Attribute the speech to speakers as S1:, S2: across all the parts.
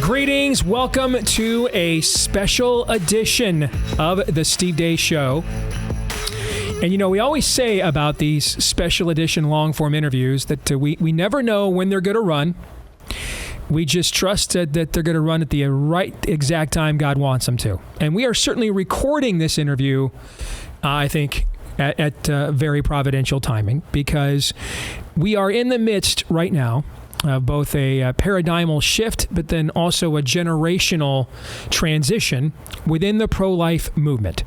S1: Greetings. Welcome to a special edition of the Steve Deace Show. And you know, we always say about these special edition long-form interviews that we never know when they're going to run. We just trust that they're going to run at the right exact time God wants them to. And we are certainly recording this interview, I think, at very providential timing, because we are in the midst right now of both a paradigmal shift, but then also a generational transition within the pro-life movement.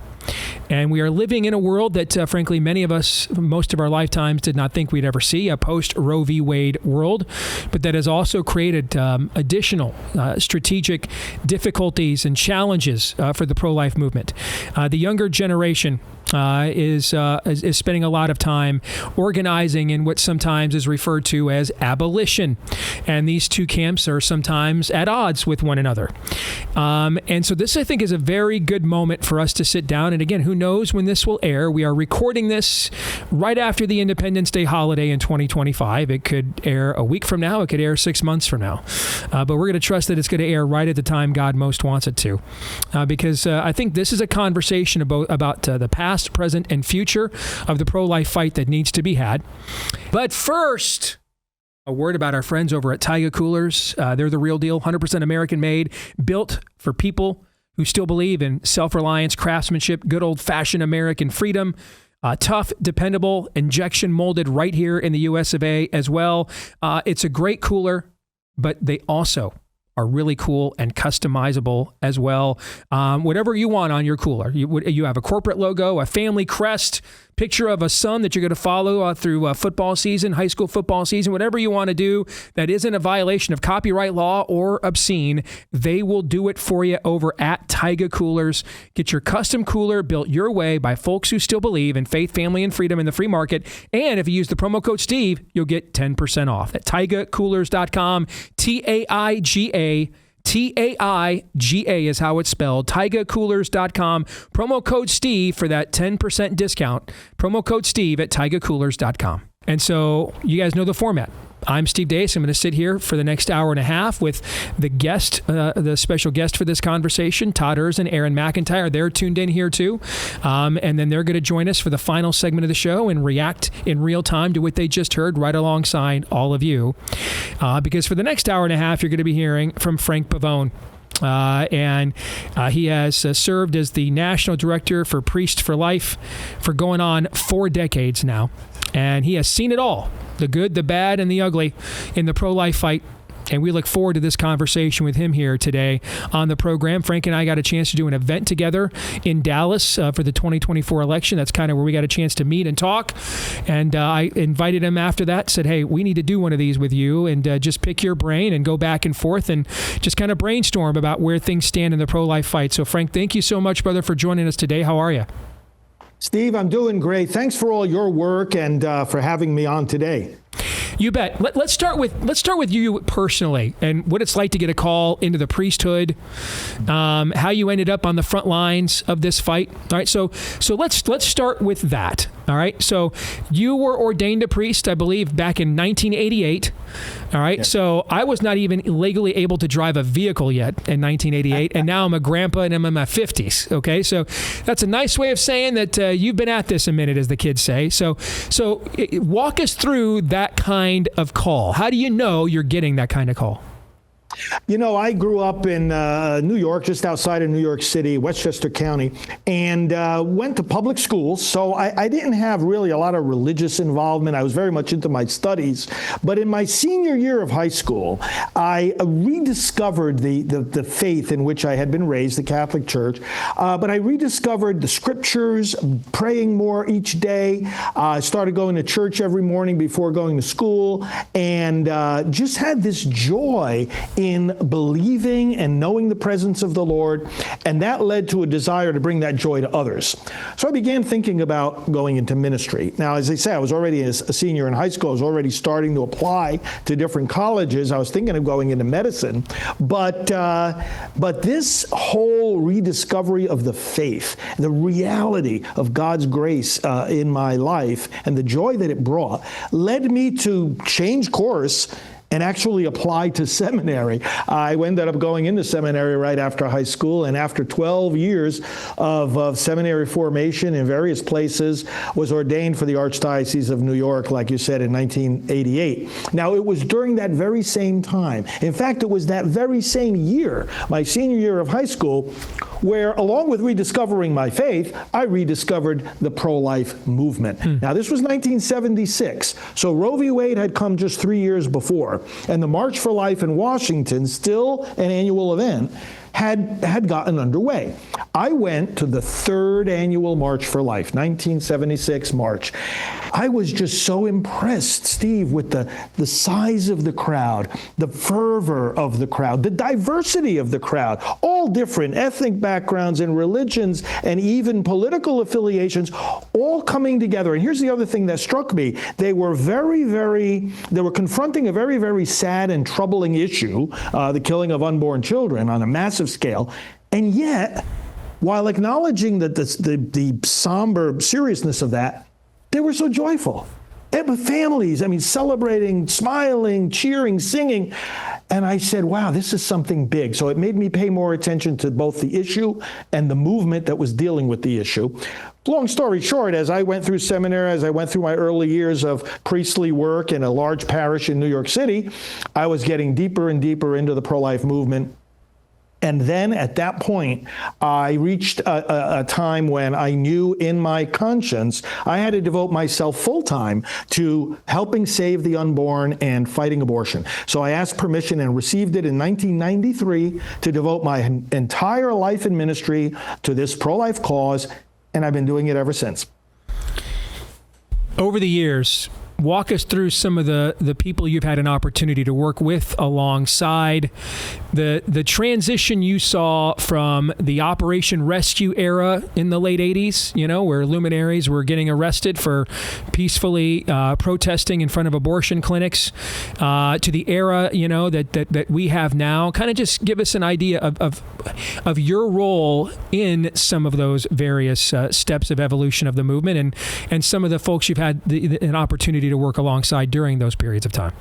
S1: And we are living in a world that, frankly, many of us, most of our lifetimes, did not think we'd ever see, a post-Roe v. Wade world, but that has also created additional strategic difficulties and challenges for the pro-life movement. The younger generation is spending a lot of time organizing in what sometimes is referred to as abolition. And these two camps are sometimes at odds with one another. And so this, I think, is a very good moment for us to sit down. And again, who knows when this will air? We are recording this right after the Independence Day holiday in 2025. It could air a week from now. It could air 6 months from now. But we're going to trust that it's going to air right at the time God most wants it to. Because I think this is a conversation about the past, present, and future of the pro-life fight that needs to be had. But first, a word about our friends over at Taiga Coolers. They're the real deal, 100% American-made, built for people who still believe in self-reliance, craftsmanship, good old-fashioned American freedom. Tough, dependable, injection molded right here in the US of A as well. It's a great cooler, but they also are really cool and customizable as well. Whatever you want on your cooler. You have a corporate logo, a family crest, picture of a son that you're going to follow through football season, high school football season, whatever you want to do that isn't a violation of copyright law or obscene, they will do it for you over at Taiga Coolers. Get your custom cooler built your way by folks who still believe in faith, family, and freedom in the free market. And if you use the promo code Steve, you'll get 10% off at taigacoolers.com. TAIGA is how it's spelled. taigacoolers.com. Promo code Steve for that 10% discount. Promo code Steve at taigacoolers.com. And so you guys know the format. I'm Steve Deace. I'm going to sit here for the next hour and a half with the guest, the special guest for this conversation, Todd Erz and Aaron McIntyre. They're tuned in here too. And then they're going to join us for the final segment of the show and react in real time to what they just heard right alongside all of you. Because for the next hour and a half, you're going to be hearing from Frank Pavone. And he has served as the National Director for Priest for Life for going on 4 decades now. And he has seen it all, the good, the bad, and the ugly in the pro-life fight. And we look forward to this conversation with him here today on the program. Frank and I got a chance to do an event together in Dallas for the 2024 election. That's kind of where we got a chance to meet and talk. And I invited him after that, said, hey, we need to do one of these with you and just pick your brain and go back and forth and just kind of brainstorm about where things stand in the pro-life fight. So, Frank, thank you so much, brother, for joining us today. How are you?
S2: Steve, I'm doing great. Thanks for all your work and for having me on today.
S1: You bet. Let's start with you personally and what it's like to get a call into the priesthood, how you ended up on the front lines of this fight. All right. So let's start with that. All right. So you were ordained a priest, I believe, back in 1988. All right. Yeah. So I was not even legally able to drive a vehicle yet in 1988. And now I'm a grandpa and I'm in my 50s. Okay. So that's a nice way of saying that you've been at this a minute, as the kids say. So walk us through that kind of call. How do you know you're getting that kind of call?
S2: You know, I grew up in New York, just outside of New York City, Westchester County, and went to public schools. So I didn't have really a lot of religious involvement. I was very much into my studies. But in my senior year of high school, I rediscovered the faith in which I had been raised, the Catholic Church. But I rediscovered the scriptures, praying more each day. I started going to church every morning before going to school, and just had this joy in believing and knowing the presence of the Lord, and that led to a desire to bring that joy to others. So I began thinking about going into ministry. Now, as I say, I was already a senior in high school. I was already starting to apply to different colleges. I was thinking of going into medicine, but this whole rediscovery of the faith, the reality of God's grace in my life, and the joy that it brought, led me to change course and actually applied to seminary. I ended up going into seminary right after high school, and after 12 years of seminary formation in various places, was ordained for the Archdiocese of New York, like you said, in 1988. Now, it was during that very same time. In fact, it was that very same year, my senior year of high school, where, along with rediscovering my faith, I rediscovered the pro-life movement. Now, this was 1976, so Roe v. Wade had come just 3 years before, and the March for Life in Washington, still an annual event, had gotten underway. I went to the third annual March for Life, 1976 March. I was just so impressed, Steve, with the size of the crowd, the fervor of the crowd, the diversity of the crowd, all different ethnic backgrounds and religions and even political affiliations, all coming together. And here's the other thing that struck me. They were they were confronting a very, very sad and troubling issue, the killing of unborn children on a massive scale. And yet, while acknowledging that the somber seriousness of that, they were so joyful. And with families, I mean, celebrating, smiling, cheering, singing. And I said, wow, this is something big. So it made me pay more attention to both the issue and the movement that was dealing with the issue. Long story short, as I went through seminary, as I went through my early years of priestly work in a large parish in New York City, I was getting deeper and deeper into the pro-life movement. And then at that point, I reached a time when I knew in my conscience I had to devote myself full-time to helping save the unborn and fighting abortion. So I asked permission and received it in 1993 to devote my entire life and ministry to this pro-life cause, and I've been doing it ever since.
S1: Over the years, walk us through some of the people you've had an opportunity to work with alongside, the transition you saw from the Operation Rescue era in the late 80s, where luminaries were getting arrested for peacefully protesting in front of abortion clinics, to the era, that we have now. Kind of just give us an idea of your role in some of those various steps of evolution of the movement and some of the folks you've had an opportunity to work alongside during those periods of time.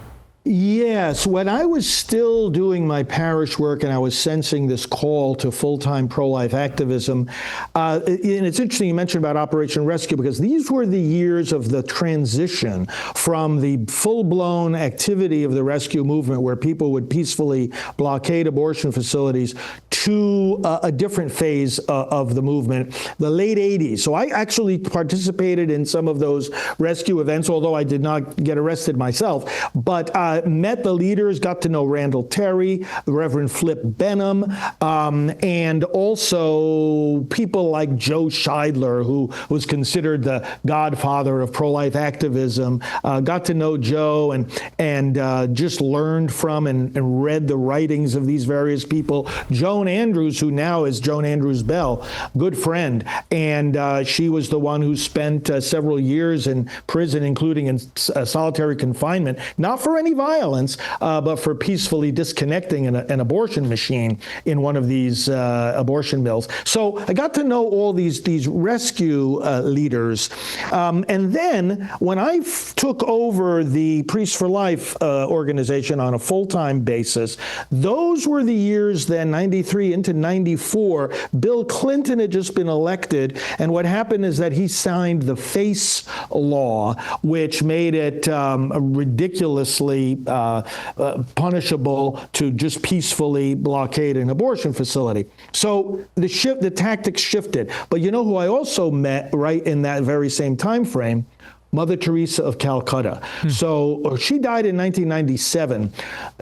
S2: Yes, when I was still doing my parish work and I was sensing this call to full-time pro-life activism, and it's interesting you mentioned about Operation Rescue, because these were the years of the transition from the full-blown activity of the rescue movement, where people would peacefully blockade abortion facilities, to a different phase of the movement, the late 80s. So I actually participated in some of those rescue events, although I did not get arrested myself, but met the leaders, got to know Randall Terry, the Reverend Flip Benham, and also people like Joe Scheidler, who was considered the godfather of pro-life activism. Got to know Joe and just learned from and read the writings of these various people. Joan Andrews, who now is Joan Andrews Bell, good friend, and she was the one who spent several years in prison, including in solitary confinement, not for any violence, but for peacefully disconnecting an abortion machine in one of these abortion mills. So I got to know all these rescue leaders. And then when I took over the Priests for Life organization on a full-time basis, those were the years then, 93 into 94, Bill Clinton had just been elected, and what happened is that he signed the FACE law, which made it ridiculously punishable to just peacefully blockade an abortion facility. So the tactics shifted. But you know who I also met right in that very same time frame? Mother Teresa of Calcutta. So she died in 1997.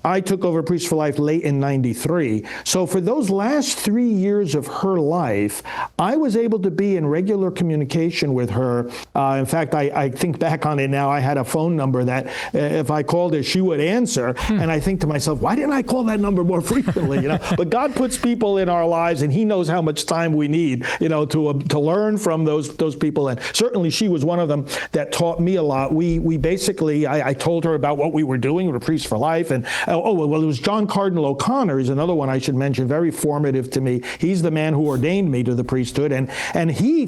S2: I took over Priests for Life late in 93. So for those last 3 years of her life, I was able to be in regular communication with her. In fact, I think back on it now, I had a phone number that if I called her, she would answer. And I think to myself, why didn't I call that number more frequently? But God puts people in our lives, and He knows how much time we need, to learn from those people. And certainly she was one of them that taught me a lot. We basically, I told her about what we were doing with Priests for Life. And, it was John Cardinal O'Connor. He's another one I should mention, very formative to me. He's the man who ordained me to the priesthood. And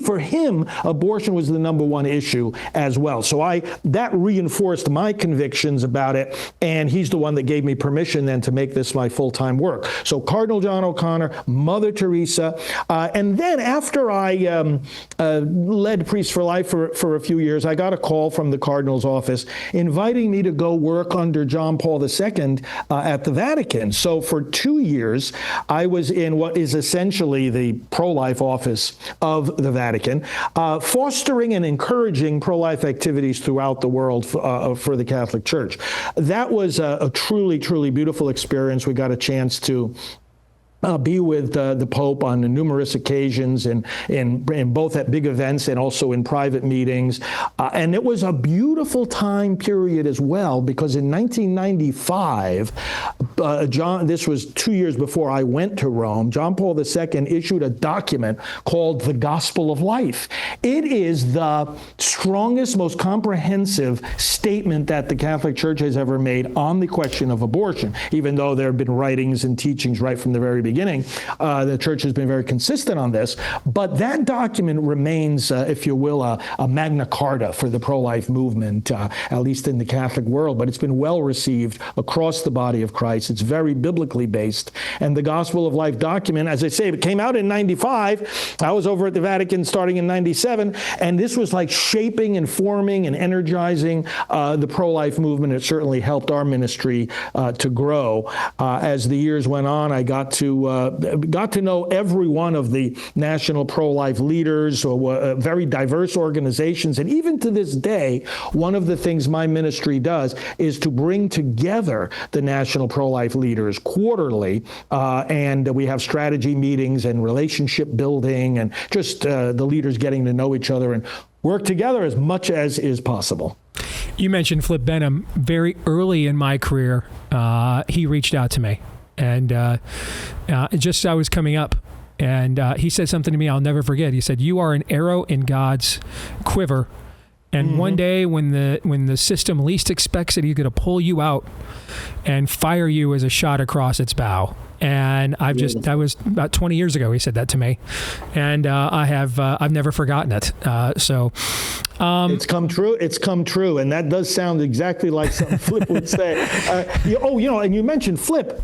S2: for him, abortion was the number one issue as well. So that reinforced my convictions about it. And he's the one that gave me permission then to make this my full-time work. So Cardinal John O'Connor, Mother Teresa. And then after I led Priests for Life for a few years, I got a call from the Cardinal's office inviting me to go work under John Paul II at the Vatican. So for 2 years, I was in what is essentially the pro-life office of the Vatican, fostering and encouraging pro-life activities throughout the world for the Catholic Church. That was a truly, truly beautiful experience. We got a chance to be with the Pope on numerous occasions, and in both at big events and also in private meetings. And it was a beautiful time period as well, because in 1995, this was 2 years before I went to Rome, John Paul II issued a document called the Gospel of Life. It is the strongest, most comprehensive statement that the Catholic Church has ever made on the question of abortion, even though there have been writings and teachings right from the very beginning. The Church has been very consistent on this, but that document remains, if you will, a Magna Carta for the pro-life movement, at least in the Catholic world, but it's been well received across the body of Christ. It's very biblically based. And the Gospel of Life document, as I say, it came out in 95. I was over at the Vatican starting in 97, and this was like shaping and forming and energizing the pro-life movement. It certainly helped our ministry to grow. As the years went on, I got to know every one of the national pro-life leaders, or very diverse organizations. And even to this day, one of the things my ministry does is to bring together the national pro-life leaders quarterly. And we have strategy meetings and relationship building, and just the leaders getting to know each other and work together as much as is possible.
S1: You mentioned Flip Benham. Very early in my career, he reached out to me. And just as I was coming up, and he said something to me I'll never forget. He said, "You are an arrow in God's quiver, and one day when the system least expects it, he's going to pull you out and fire you as a shot across its bow." And that was about 20 years ago. He said that to me, and I've never forgotten it. It's come true. It's come true, and that does sound exactly like something Flip would say. And you mentioned Flip.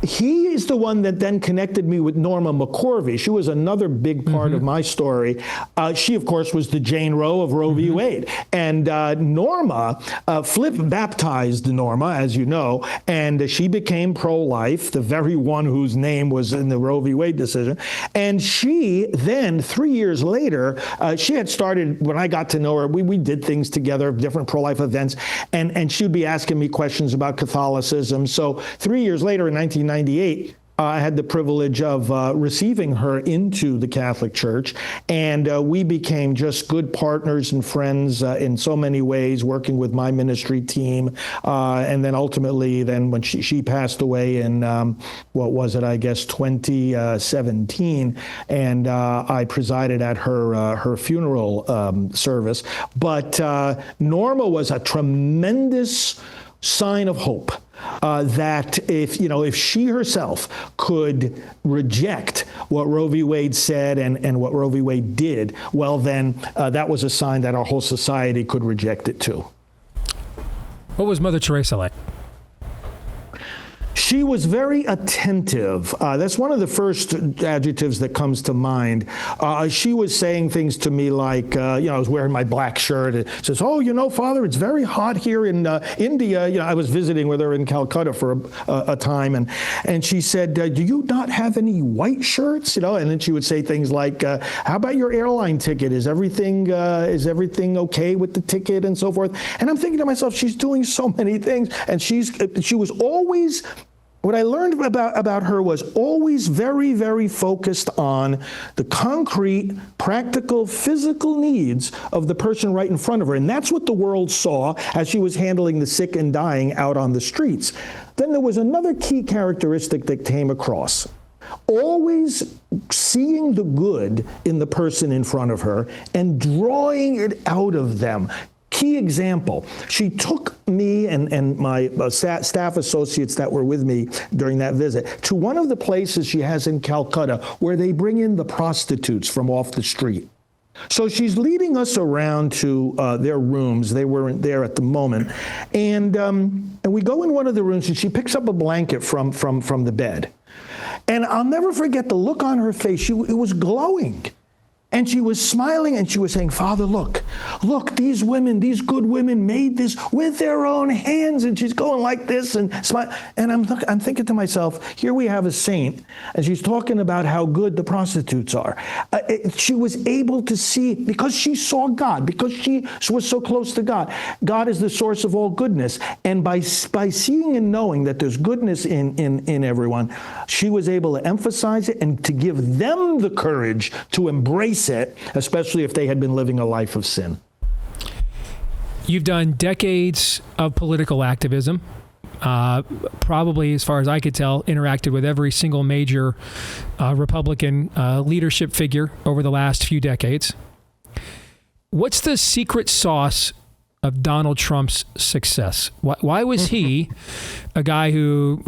S1: He is the one that then connected me with Norma McCorvey. She was another big part of my story. She, of course, was the Jane Roe of Roe v. Wade. And Norma, Flip baptized Norma, as you know, and she became pro-life, the very one whose name was in the Roe v. Wade decision. And she then, 3 years later, she had started, when I got to know her, we did things together, different pro-life events, and she would be asking me questions about Catholicism. So 3 years later, in 1998, I had the privilege of receiving her into the Catholic Church, and we became just good partners and friends in so many ways, working with my ministry team. And then ultimately, when she passed away in, 2017, and I presided at her funeral service. But Norma was a tremendous sign of hope. That if she herself could reject what Roe v. Wade said and what Roe v. Wade did, well, then that was a sign that our whole society could reject it too. What was Mother Teresa like?
S2: She was very attentive. That's one of the first adjectives that comes to mind. She was saying things to me like, I was wearing my black shirt. It says, Father, it's very hot here in India. I was visiting with her in Calcutta for a time, and she said, do you not have any white shirts? And then she would say things like, how about your airline ticket? Is everything okay with the ticket and so forth? And I'm thinking to myself, she's doing so many things, and she was always. What I learned about her was always very, very focused on the concrete, practical, physical needs of the person right in front of her. And that's what the world saw as she was handling the sick and dying out on the streets. Then there was another key characteristic that came across. Always seeing the good in the person in front of her and drawing it out of them. key example. She took me and my staff associates that were with me during that visit to one of the places she has in Calcutta where they bring in the prostitutes from off the street. So she's leading us around to their rooms. They weren't there at the moment. And we go in one of the rooms, and she picks up a blanket from the bed. And I'll never forget the look on her face. It was glowing. And she was smiling, and she was saying, Father, look, these women, these good women made this with their own hands. And she's going like this and smile. And I'm thinking to myself, here we have a saint, and she's talking about how good the prostitutes are. She was able to see, because she saw God, because she was so close to God. God is the source of all goodness. And by seeing and knowing that there's goodness in everyone, she was able to emphasize it and to give them the courage to embrace it, especially if they had been living a life of sin.
S1: You've done decades of political activism, probably, as far as I could tell, interacted with every single major Republican leadership figure over the last few decades. What's the secret sauce of Donald Trump's success? Why was he, a guy who,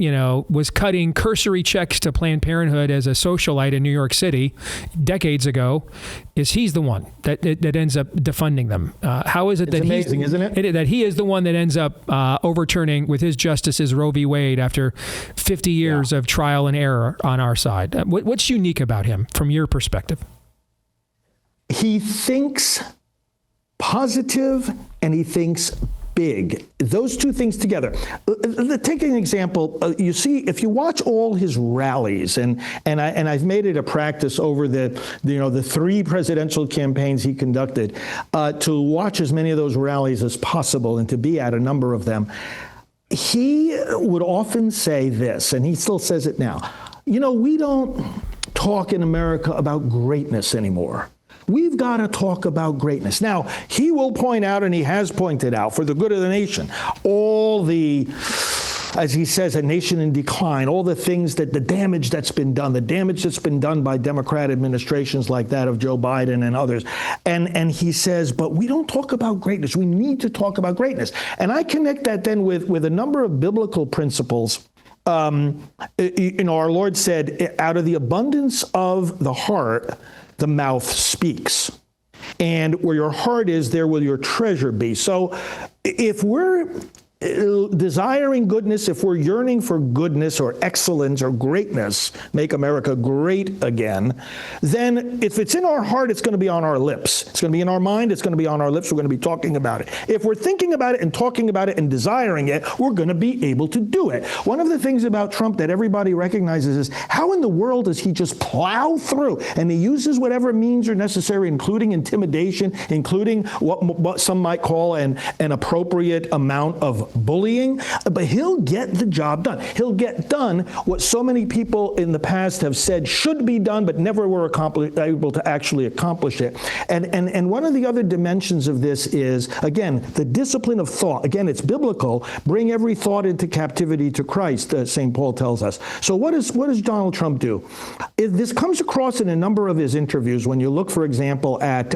S1: was cutting cursory checks to Planned Parenthood as a socialite in New York City decades ago, he's the one that ends up defunding them? How is it that
S2: amazing, isn't it?
S1: That he is the one that ends up overturning with his justices Roe v. Wade after 50 years of trial and error on our side? What's unique about him from your perspective?
S2: He thinks positive and he thinks big. Those two things together. Take an example. You see, if you watch all his rallies, and I've made it a practice over the 3 presidential campaigns he conducted, to watch as many of those rallies as possible and to be at a number of them. He would often say this, and he still says it now. We don't talk in America about greatness anymore. We've got to talk about greatness. Now, he will point out, and he has pointed out, for the good of the nation, all the, as he says, a nation in decline, all the things the damage that's been done, the damage that's been done by Democrat administrations like that of Joe Biden and others. And he says, but we don't talk about greatness. We need to talk about greatness. And I connect that then with a number of biblical principles. Our Lord said, out of the abundance of the heart, the mouth speaks. And where your heart is, there will your treasure be. So if we're desiring goodness, if we're yearning for goodness or excellence or greatness, make America great again, then if it's in our heart, it's going to be on our lips. It's going to be in our mind. It's going to be on our lips. We're going to be talking about it. If we're thinking about it and talking about it and desiring it, we're going to be able to do it. One of the things about Trump that everybody recognizes is how in the world does he just plow through? And he uses whatever means are necessary, including intimidation, including what some might call an appropriate amount of bullying, but he'll get the job done. He'll get done what so many people in the past have said should be done, but never were able to actually accomplish it. And one of the other dimensions of this is, again, the discipline of thought. Again, it's biblical. Bring every thought into captivity to Christ, St. Paul tells us. So what does Donald Trump do? This comes across in a number of his interviews. When you look, for example, at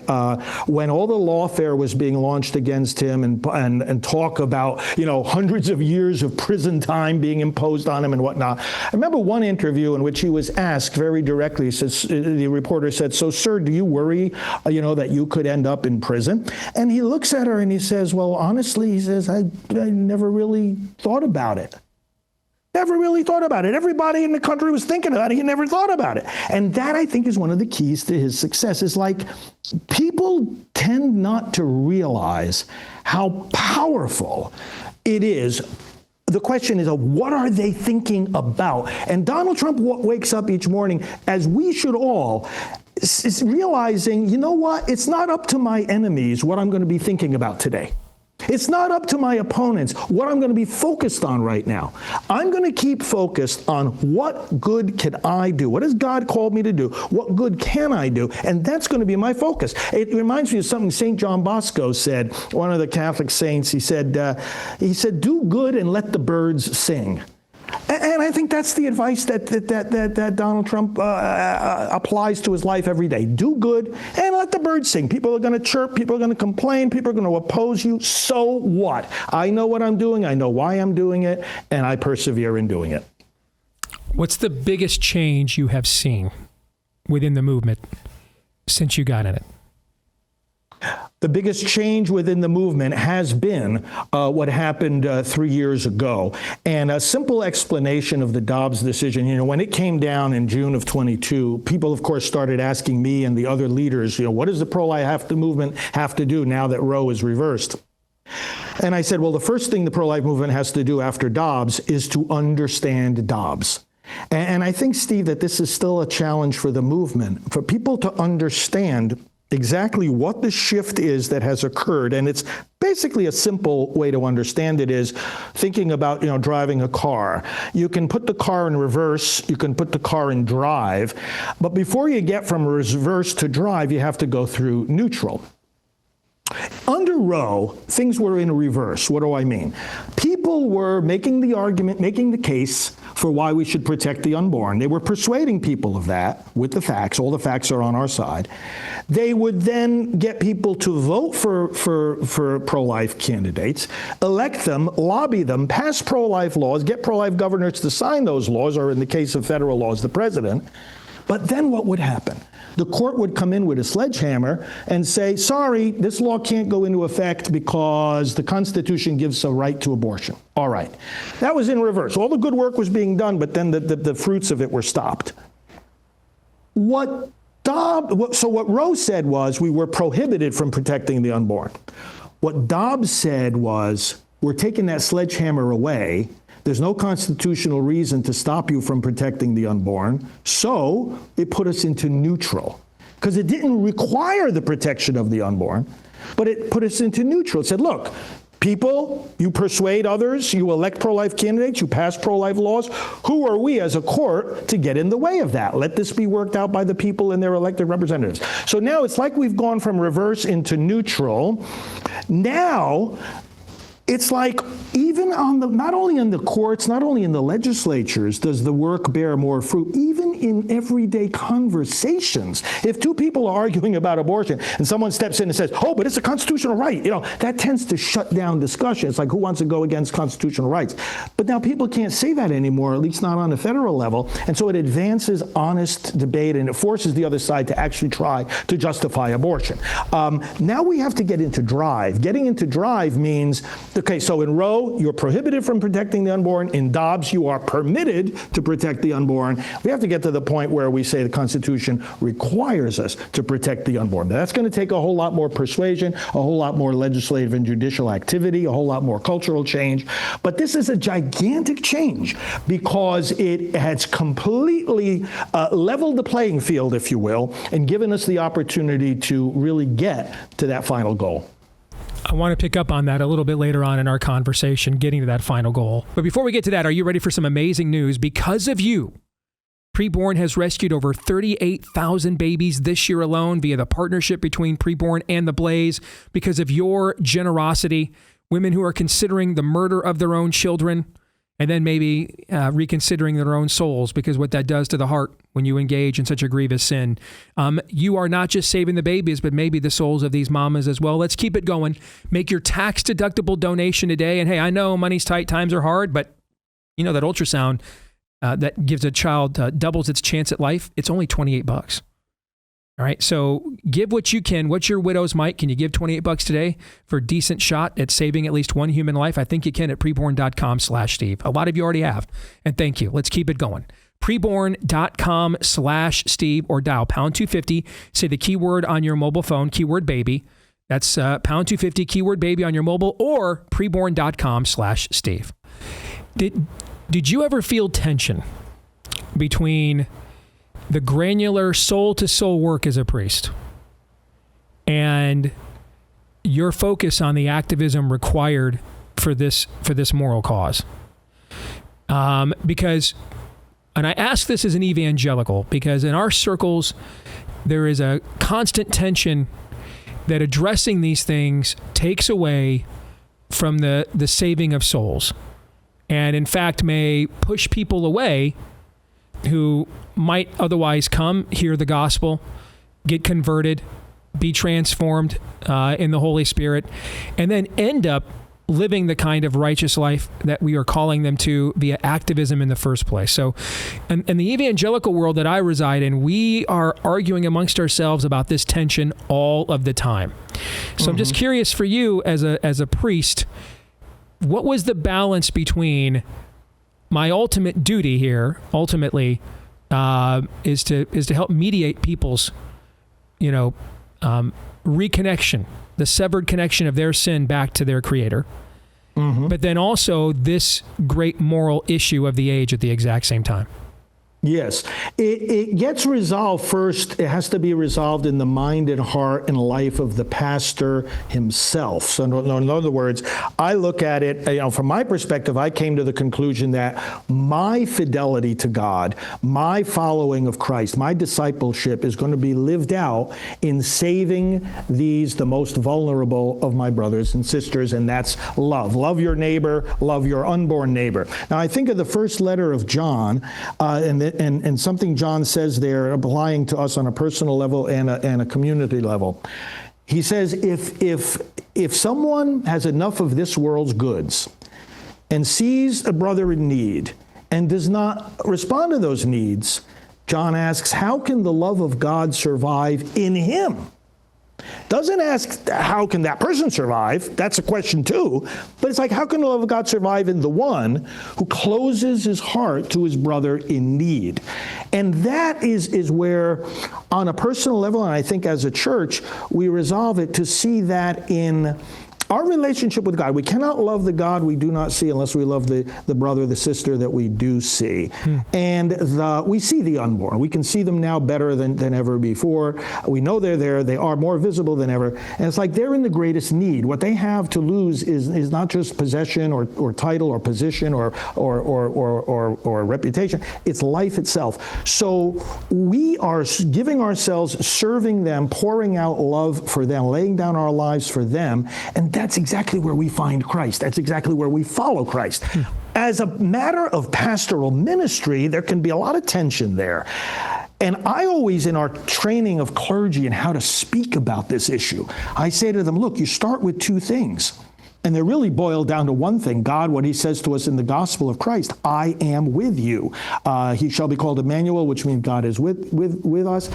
S2: when all the lawfare was being launched against him and talk about, hundreds of years of prison time being imposed on him and whatnot. I remember one interview in which he was asked very directly, the reporter said, so, sir, do you worry, that you could end up in prison? And he looks at her and he says, well, honestly, he says, I never really thought about it. Never really thought about it. Everybody in the country was thinking about it. He never thought about it. And that, I think, is one of the keys to his success. Is like people tend not to realize how powerful it is. The question is, what are they thinking about? And Donald Trump wakes up each morning, as we should all, is realizing, you know what? It's not up to my enemies what I'm going to be thinking about today. It's not up to my opponents what I'm going to be focused on right now. I'm going to keep focused on what good can I do? What has God called me to do? What good can I do? And that's going to be my focus. It reminds me of something St. John Bosco said, one of the Catholic saints. He said, do good and let the birds sing. And I think that's the advice that Donald Trump applies to his life every day. Do good and let the birds sing. People are going to chirp. People are going to complain. People are going to oppose you. So what? I know what I'm doing. I know why I'm doing it. And I persevere in doing it.
S1: What's the biggest change you have seen within the movement since you got in it?
S2: The biggest change within the movement has been what happened 3 years ago. And a simple explanation of the Dobbs decision, when it came down in June of 22, people, of course, started asking me and the other leaders, what does the pro-life movement have to do now that Roe is reversed? And I said, well, the first thing the pro-life movement has to do after Dobbs is to understand Dobbs. And I think, Steve, that this is still a challenge for the movement, for people to understand exactly what the shift is that has occurred. And it's basically a simple way to understand it is thinking about, driving a car. You can put the car in reverse, you can put the car in drive, but before you get from reverse to drive, you have to go through neutral. Under Roe, things were in reverse. What do I mean? People were making the argument, making the case for why we should protect the unborn. They were persuading people of that with the facts. All the facts are on our side. They would then get people to vote for pro-life candidates, elect them, lobby them, pass pro-life laws, get pro-life governors to sign those laws, or in the case of federal laws, the president. But then what would happen? The court would come in with a sledgehammer and say, sorry, this law can't go into effect because the Constitution gives a right to abortion. All right. That was in reverse. All the good work was being done, but then the fruits of it were stopped. So what Roe said was we were prohibited from protecting the unborn. What Dobbs said was we're taking that sledgehammer away. There's no constitutional reason to stop you from protecting the unborn. So it put us into neutral because it didn't require the protection of the unborn, but it put us into neutral. It said, look, people, you persuade others, you elect pro-life candidates, you pass pro-life laws. Who are we as a court to get in the way of that? Let this be worked out by the people and their elected representatives. So now it's like we've gone from reverse into neutral. Now, it's like even not only in the courts, not only in the legislatures does the work bear more fruit, even in everyday conversations. If two people are arguing about abortion and someone steps in and says, oh, but it's a constitutional right, that tends to shut down discussion. It's like, who wants to go against constitutional rights? But now people can't say that anymore, at least not on the federal level. And so it advances honest debate and it forces the other side to actually try to justify abortion. Now we have to get into drive. Getting into drive means, okay, so in Roe, you're prohibited from protecting the unborn. In Dobbs, you are permitted to protect the unborn. We have to get to the point where we say the Constitution requires us to protect the unborn. That's going to take a whole lot more persuasion, a whole lot more legislative and judicial activity, a whole lot more cultural change. But this is a gigantic change because it has completely leveled the playing field, if you will, and given us the opportunity to really get to that final goal.
S1: I want to pick up on that a little bit later on in our conversation, getting to that final goal. But before we get to that, are you ready for some amazing news? Because of you, Preborn has rescued over 38,000 babies this year alone via the partnership between Preborn and The Blaze. Because of your generosity, women who are considering the murder of their own children and then maybe reconsidering their own souls, because what that does to the heart when you engage in such a grievous sin. You are not just saving the babies, but maybe the souls of these mamas as well. Let's keep it going. Make your tax-deductible donation today. And hey, I know money's tight, times are hard, but that ultrasound that gives a child doubles its chance at life, it's only $28. All right, so give what you can. What's your widow's mite? Can you give $28 today for a decent shot at saving at least one human life? I think you can at preborn.com/Steve. A lot of you already have, and thank you. Let's keep it going. Preborn.com/Steve or dial pound 250. Say the keyword on your mobile phone, keyword baby. That's pound 250, keyword baby on your mobile, or preborn.com/Steve. Did you ever feel tension between the granular soul-to-soul work as a priest and your focus on the activism required for this moral cause? Because, and I ask this as an evangelical, because in our circles, there is a constant tension that addressing these things takes away from the saving of souls. and in fact may push people away who might otherwise come, hear the gospel, get converted, be transformed in the Holy Spirit, and then end up living the kind of righteous life that we are calling them to via activism in the first place. So in the evangelical world that I reside in, we are arguing amongst ourselves about this tension all of the time. So I'm just curious for you as a priest, what was the balance between my ultimate duty here, ultimately, is to help mediate people's, reconnection, the severed connection of their sin back to their Creator, but then also this great moral issue of the age at the exact same time?
S2: Yes. It gets resolved first. It has to be resolved in the mind and heart and life of the pastor himself. So in other words, I look at it, from my perspective, I came to the conclusion that my fidelity to God, my following of Christ, my discipleship is going to be lived out in saving the most vulnerable of my brothers and sisters, and that's love. Love your neighbor, love your unborn neighbor. Now, I think of the first letter of John, and something John says there, applying to us on a personal level and a community level. He says, if someone has enough of this world's goods and sees a brother in need and does not respond to those needs, John asks, how can the love of God survive in him? Doesn't ask, how can that person survive? That's a question too. But it's like, how can the love of God survive in the one who closes his heart to his brother in need? And that is where, on a personal level, and I think as a church, we resolve it to see that in our relationship with God. We cannot love the God we do not see unless we love the brother, the sister that we do see. And we see the unborn. We can see them now better than ever before. We know they're there. They are more visible than ever. And it's like they're in the greatest need. What they have to lose is not just possession or title or position or reputation. It's life itself. So we are giving ourselves, serving them, pouring out love for them, laying down our lives for them. And that's exactly where we find Christ. That's exactly where we follow Christ. As a matter of pastoral ministry, there can be a lot of tension there. And I always, in our training of clergy and how to speak about this issue, I say to them, look, you start with two things. And they really boil down to one thing. God, what he says to us in the gospel of Christ, I am with you. He shall be called Emmanuel, which means God is with us.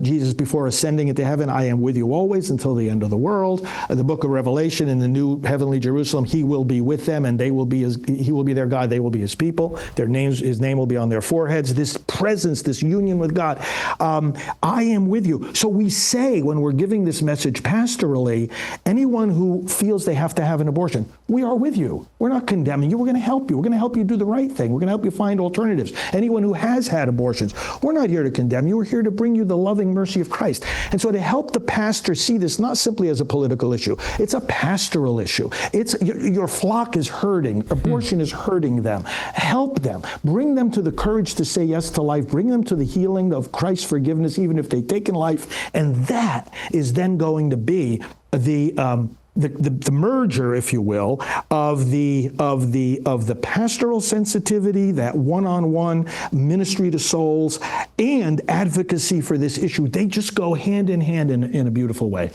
S2: Jesus, before ascending into heaven, I am with you always until the end of the world. The book of Revelation, in the new heavenly Jerusalem, he will be with them, and he will be their God, they will be his people. His name will be on their foreheads. This presence, this union with God, I am with you. So we say, when we're giving this message pastorally, anyone who feels they have to have an abortion, we are with you. We're not condemning you. We're going to help you. We're going to help you do the right thing. We're going to help you find alternatives. Anyone who has had abortions, we're not here to condemn you. We're here to bring you the loving mercy of Christ. And so to help the pastor see this not simply as a political issue, it's a pastoral issue. It's your flock is hurting. Abortion is hurting them. Help them. Bring them to the courage to say yes to life. Bring them to the healing of Christ's forgiveness, even if they've taken life. And that is then going to be the merger, if you will, of the pastoral sensitivity, that one-on-one ministry to souls, and advocacy for this issue. They just go hand in hand in a beautiful way.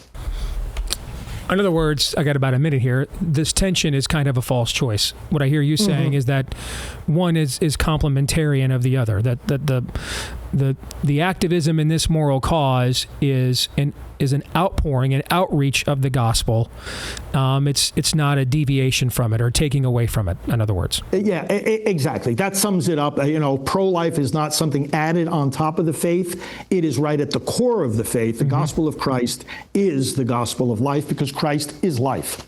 S2: In
S1: other words, I got about a minute here. This tension is kind of a false choice. What I hear you saying is that one is complementarian of the other. That the activism in this moral cause is an outpouring, an outreach of the gospel. It's not a deviation from it or taking away from it, in other words.
S2: Yeah, exactly. That sums it up. Pro-life is not something added on top of the faith. It is right at the core of the faith. The gospel of Christ is the gospel of life, because Christ is life.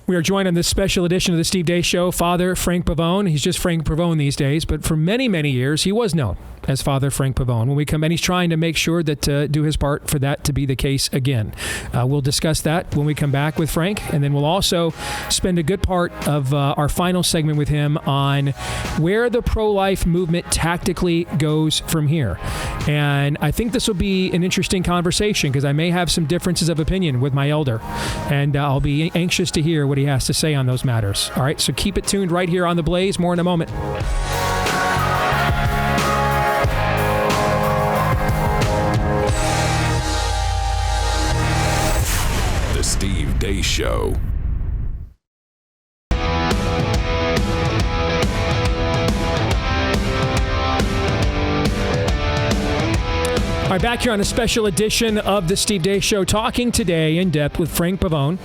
S1: We are joined on this special edition of the Steve Deace Show, Father Frank Pavone. He's just Frank Pavone these days, but for many, many years, he was known as Father Frank Pavone. When we come in, he's trying to make sure that do his part for that to be the case again. We'll discuss that when we come back with Frank, and then we'll also spend a good part of our final segment with him on where the pro-life movement tactically goes from here. And I think this will be an interesting conversation because I may have some differences of opinion with my elder. And I'll be anxious to hear what he has to say on those matters. All right, so keep it tuned right here on The Blaze. More in a moment.
S3: The Steve Deace Show.
S1: All right, back here on a special edition of the Steve Deace Show, talking today in depth with Frank Pavone,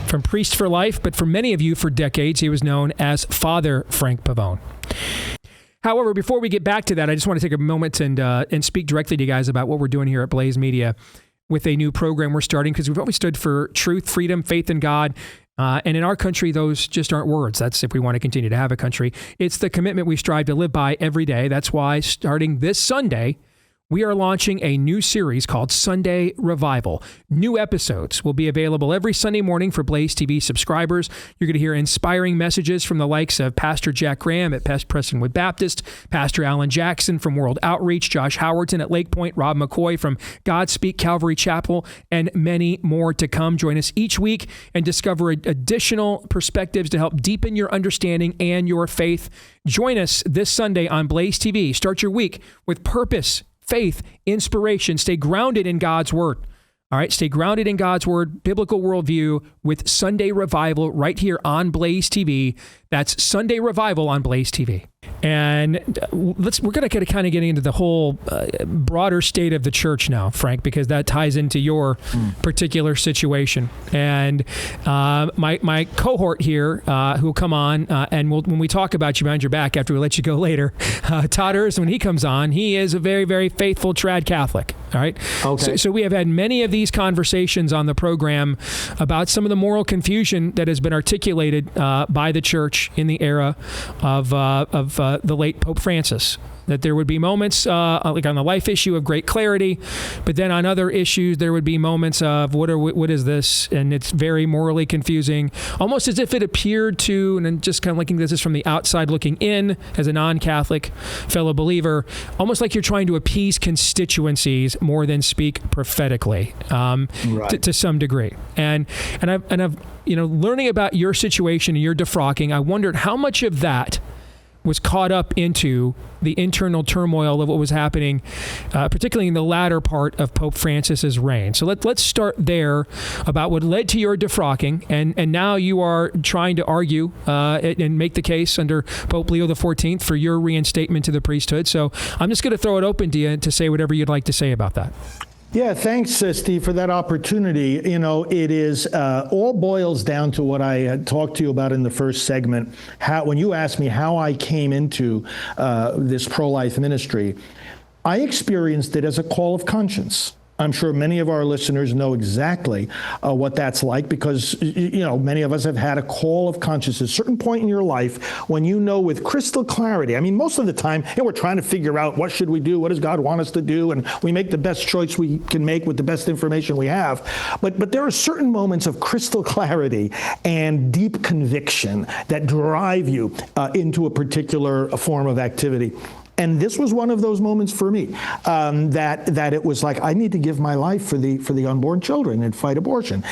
S1: from Priest for Life, but for many of you for decades, he was known as Father Frank Pavone. However, before we get back to that, I just want to take a moment and speak directly to you guys about what we're doing here at Blaze Media with a new program we're starting, because we've always stood for truth, freedom, faith in God. And in our country, those just aren't words. That's if we want to continue to have a country. It's the commitment we strive to live by every day. That's why starting this Sunday, we are launching a new series called Sunday Revival. New episodes will be available every Sunday morning for Blaze TV subscribers. You're going to hear inspiring messages from the likes of Pastor Jack Graham at Prestonwood Baptist, Pastor Alan Jackson from World Outreach, Josh Howardson at Lake Point, Rob McCoy from Godspeak Calvary Chapel, and many more to come. Join us each week and discover additional perspectives to help deepen your understanding and your faith. Join us this Sunday on Blaze TV. Start your week with purpose, faith, inspiration. Stay grounded in God's Word. All right, stay grounded in God's Word, biblical worldview with Sunday Revival right here on Blaze TV. That's Sunday Revival on Blaze TV. And we're going to kind of get into the whole broader state of the church now, Frank, because that ties into your particular situation. And my cohort here who will come on, and when we talk about you behind your back after we let you go later, Todd Ers, when he comes on, he is a very, very faithful trad Catholic. All right. Okay. So we have had many of these conversations on the program about some of the moral confusion that has been articulated by the church in the era of the late Pope Francis. That there would be moments, like on the life issue, of great clarity, but then on other issues, there would be moments of what is this? And it's very morally confusing, almost as if it appeared to, and I'm just kind of looking at this from the outside looking in as a non-Catholic fellow believer, almost like you're trying to appease constituencies more than speak prophetically, to some degree. And I've learning about your situation and your defrocking, I wondered how much of that was caught up into the internal turmoil of what was happening, particularly in the latter part of Pope Francis's reign. So let's start there about what led to your defrocking, and now you are trying to argue and make the case under Pope Leo XIV for your reinstatement to the priesthood. So I'm just going to throw it open to you to say whatever you'd like to say about that.
S2: Yeah, thanks, Steve, for that opportunity. It is all boils down to what I had talked to you about in the first segment. When you asked me how I came into this pro-life ministry, I experienced it as a call of conscience. I'm sure many of our listeners know exactly what that's like, because many of us have had a call of conscience at a certain point in your life when you know with crystal clarity. I mean, most of the time, we're trying to figure out what should we do, what does God want us to do, and we make the best choice we can make with the best information we have. But there are certain moments of crystal clarity and deep conviction that drive you into a particular form of activity. And this was one of those moments for me, that it was like, I need to give my life for the unborn children and fight abortion.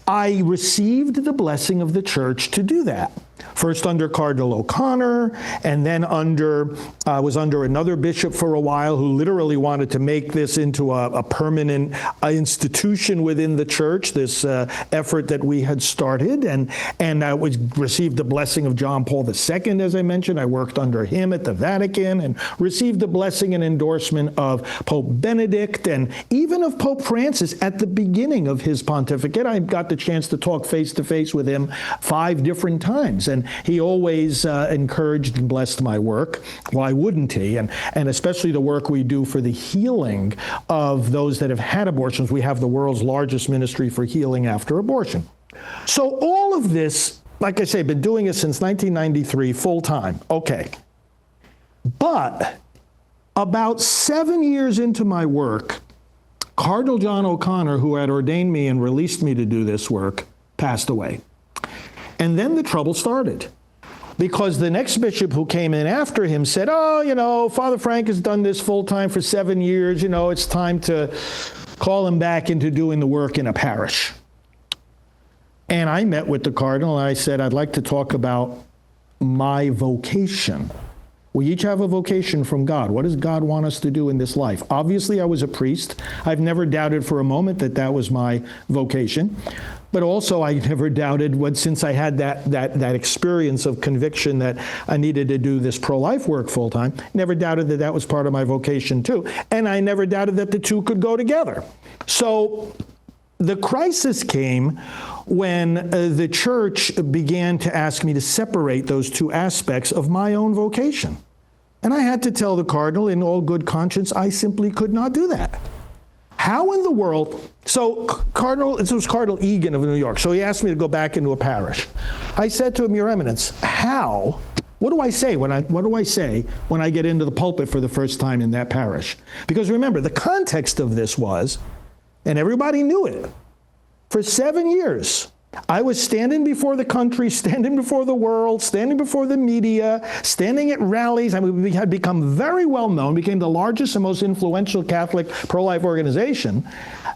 S2: I received the blessing of the church to do that. First under Cardinal O'Connor, and then was under another bishop for a while who literally wanted to make this into a permanent institution within the church, this effort that we had started. And I received the blessing of John Paul II, as I mentioned. I worked under him at the Vatican and received the blessing and endorsement of Pope Benedict and even of Pope Francis at the beginning of his pontificate. I got the chance to talk face-to-face with him 5 different times. And he always encouraged and blessed my work. Why wouldn't he? And especially the work we do for the healing of those that have had abortions. We have the world's largest ministry for healing after abortion. So all of this, like I say, been doing it since 1993, full time. Okay. But about 7 years into my work, Cardinal John O'Connor, who had ordained me and released me to do this work, passed away. And then the trouble started. because the next bishop who came in after him said, Father Frank has done this full-time for 7 years. It's time to call him back into doing the work in a parish. And I met with the cardinal and I said, I'd like to talk about my vocation. We each have a vocation from God. What does God want us to do in this life? Obviously, I was a priest. I've never doubted for a moment that was my vocation. But also, I never doubted, since I had that experience of conviction that I needed to do this pro-life work full-time, never doubted that was part of my vocation too. And I never doubted that the two could go together. So the crisis came when the church began to ask me to separate those two aspects of my own vocation. And I had to tell the cardinal in all good conscience, I simply could not do that. How in the world? So this was Cardinal Egan of New York. So he asked me to go back into a parish. I said to him, Your Eminence, how? What do I say when I get into the pulpit for the first time in that parish? Because remember, the context of this was, and everybody knew it, for 7 years, I was standing before the country, standing before the world, standing before the media, standing at rallies. We had become very well known, became the largest and most influential Catholic pro-life organization,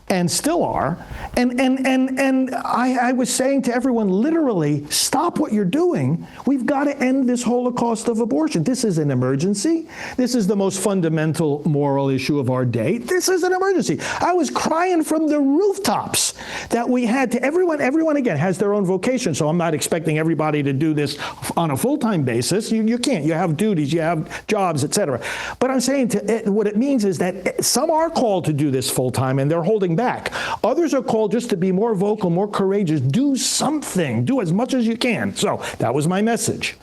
S2: and still are. And I was saying to everyone, literally, stop what you're doing. We've got to end this Holocaust of abortion. This is an emergency. This is the most fundamental moral issue of our day. This is an emergency. I was crying from the rooftops that we had to everyone again has their own vocation, so I'm not expecting everybody to do this on a full-time basis. You can't. You have duties, you have jobs, etc. But I'm saying what it means is that some are called to do this full-time and they're holding back. Others are called just to be more vocal, more courageous. Do something. Do as much as you can. So that was my message.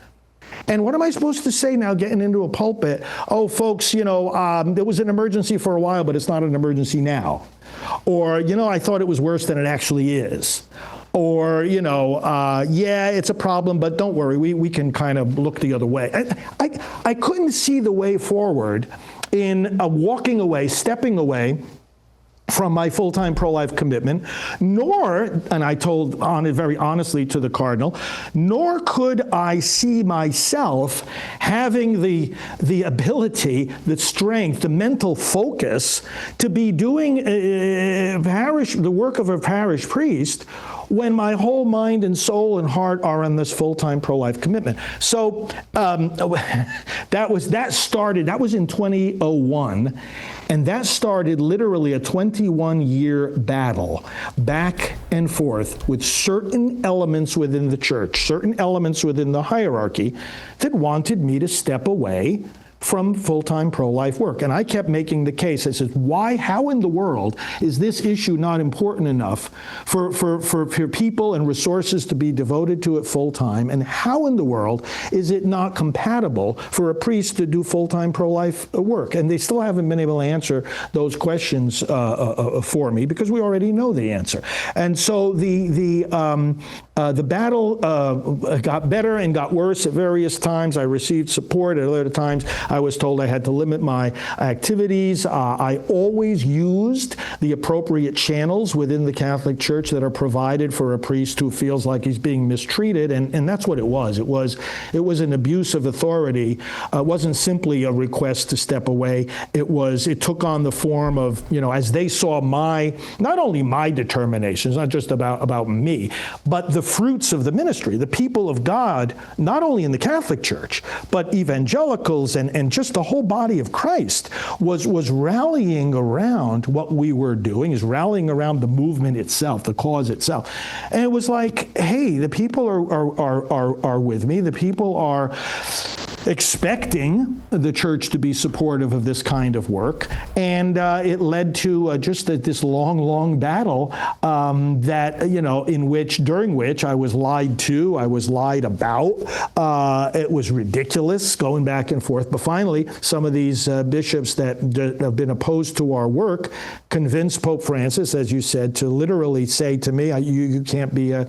S2: And what am I supposed to say now getting into a pulpit? Oh, folks, there was an emergency for a while, but it's not an emergency now. Or, I thought it was worse than it actually is. Or, yeah, it's a problem, but don't worry, we can kind of look the other way. I couldn't see the way forward in walking away, stepping away from my full-time pro-life commitment, nor, and I told very honestly to the cardinal, nor could I see myself having the ability, the strength, the mental focus to be doing the work of a parish priest when my whole mind and soul and heart are on this full-time pro-life commitment. So that was in 2001. And that started literally a 21-year battle back and forth with certain elements within the church, certain elements within the hierarchy that wanted me to step away from full-time pro-life work. And I kept making the case. I said, how in the world is this issue not important enough for people and resources to be devoted to it full-time? And how in the world is it not compatible for a priest to do full-time pro-life work? And they still haven't been able to answer those questions for me, because we already know the answer. And so the battle got better and got worse at various times. I received support at other times. I was told I had to limit my activities. I always used the appropriate channels within the Catholic Church that are provided for a priest who feels like he's being mistreated, and that's what it was. It was an abuse of authority. It wasn't simply a request to step away. It took on the form of, as they saw not only my determinations, not just about me, but the fruits of the ministry, the people of God, not only in the Catholic Church, but evangelicals and just the whole body of Christ was rallying around what we were doing, is rallying around the movement itself, the cause itself. And it was like, hey, the people are with me. The people are expecting the church to be supportive of this kind of work. And it led to this long battle during which I was lied to, I was lied about. It was ridiculous going back and forth. But finally, some of these bishops that have been opposed to our work convinced Pope Francis, as you said, to literally say to me, you can't be a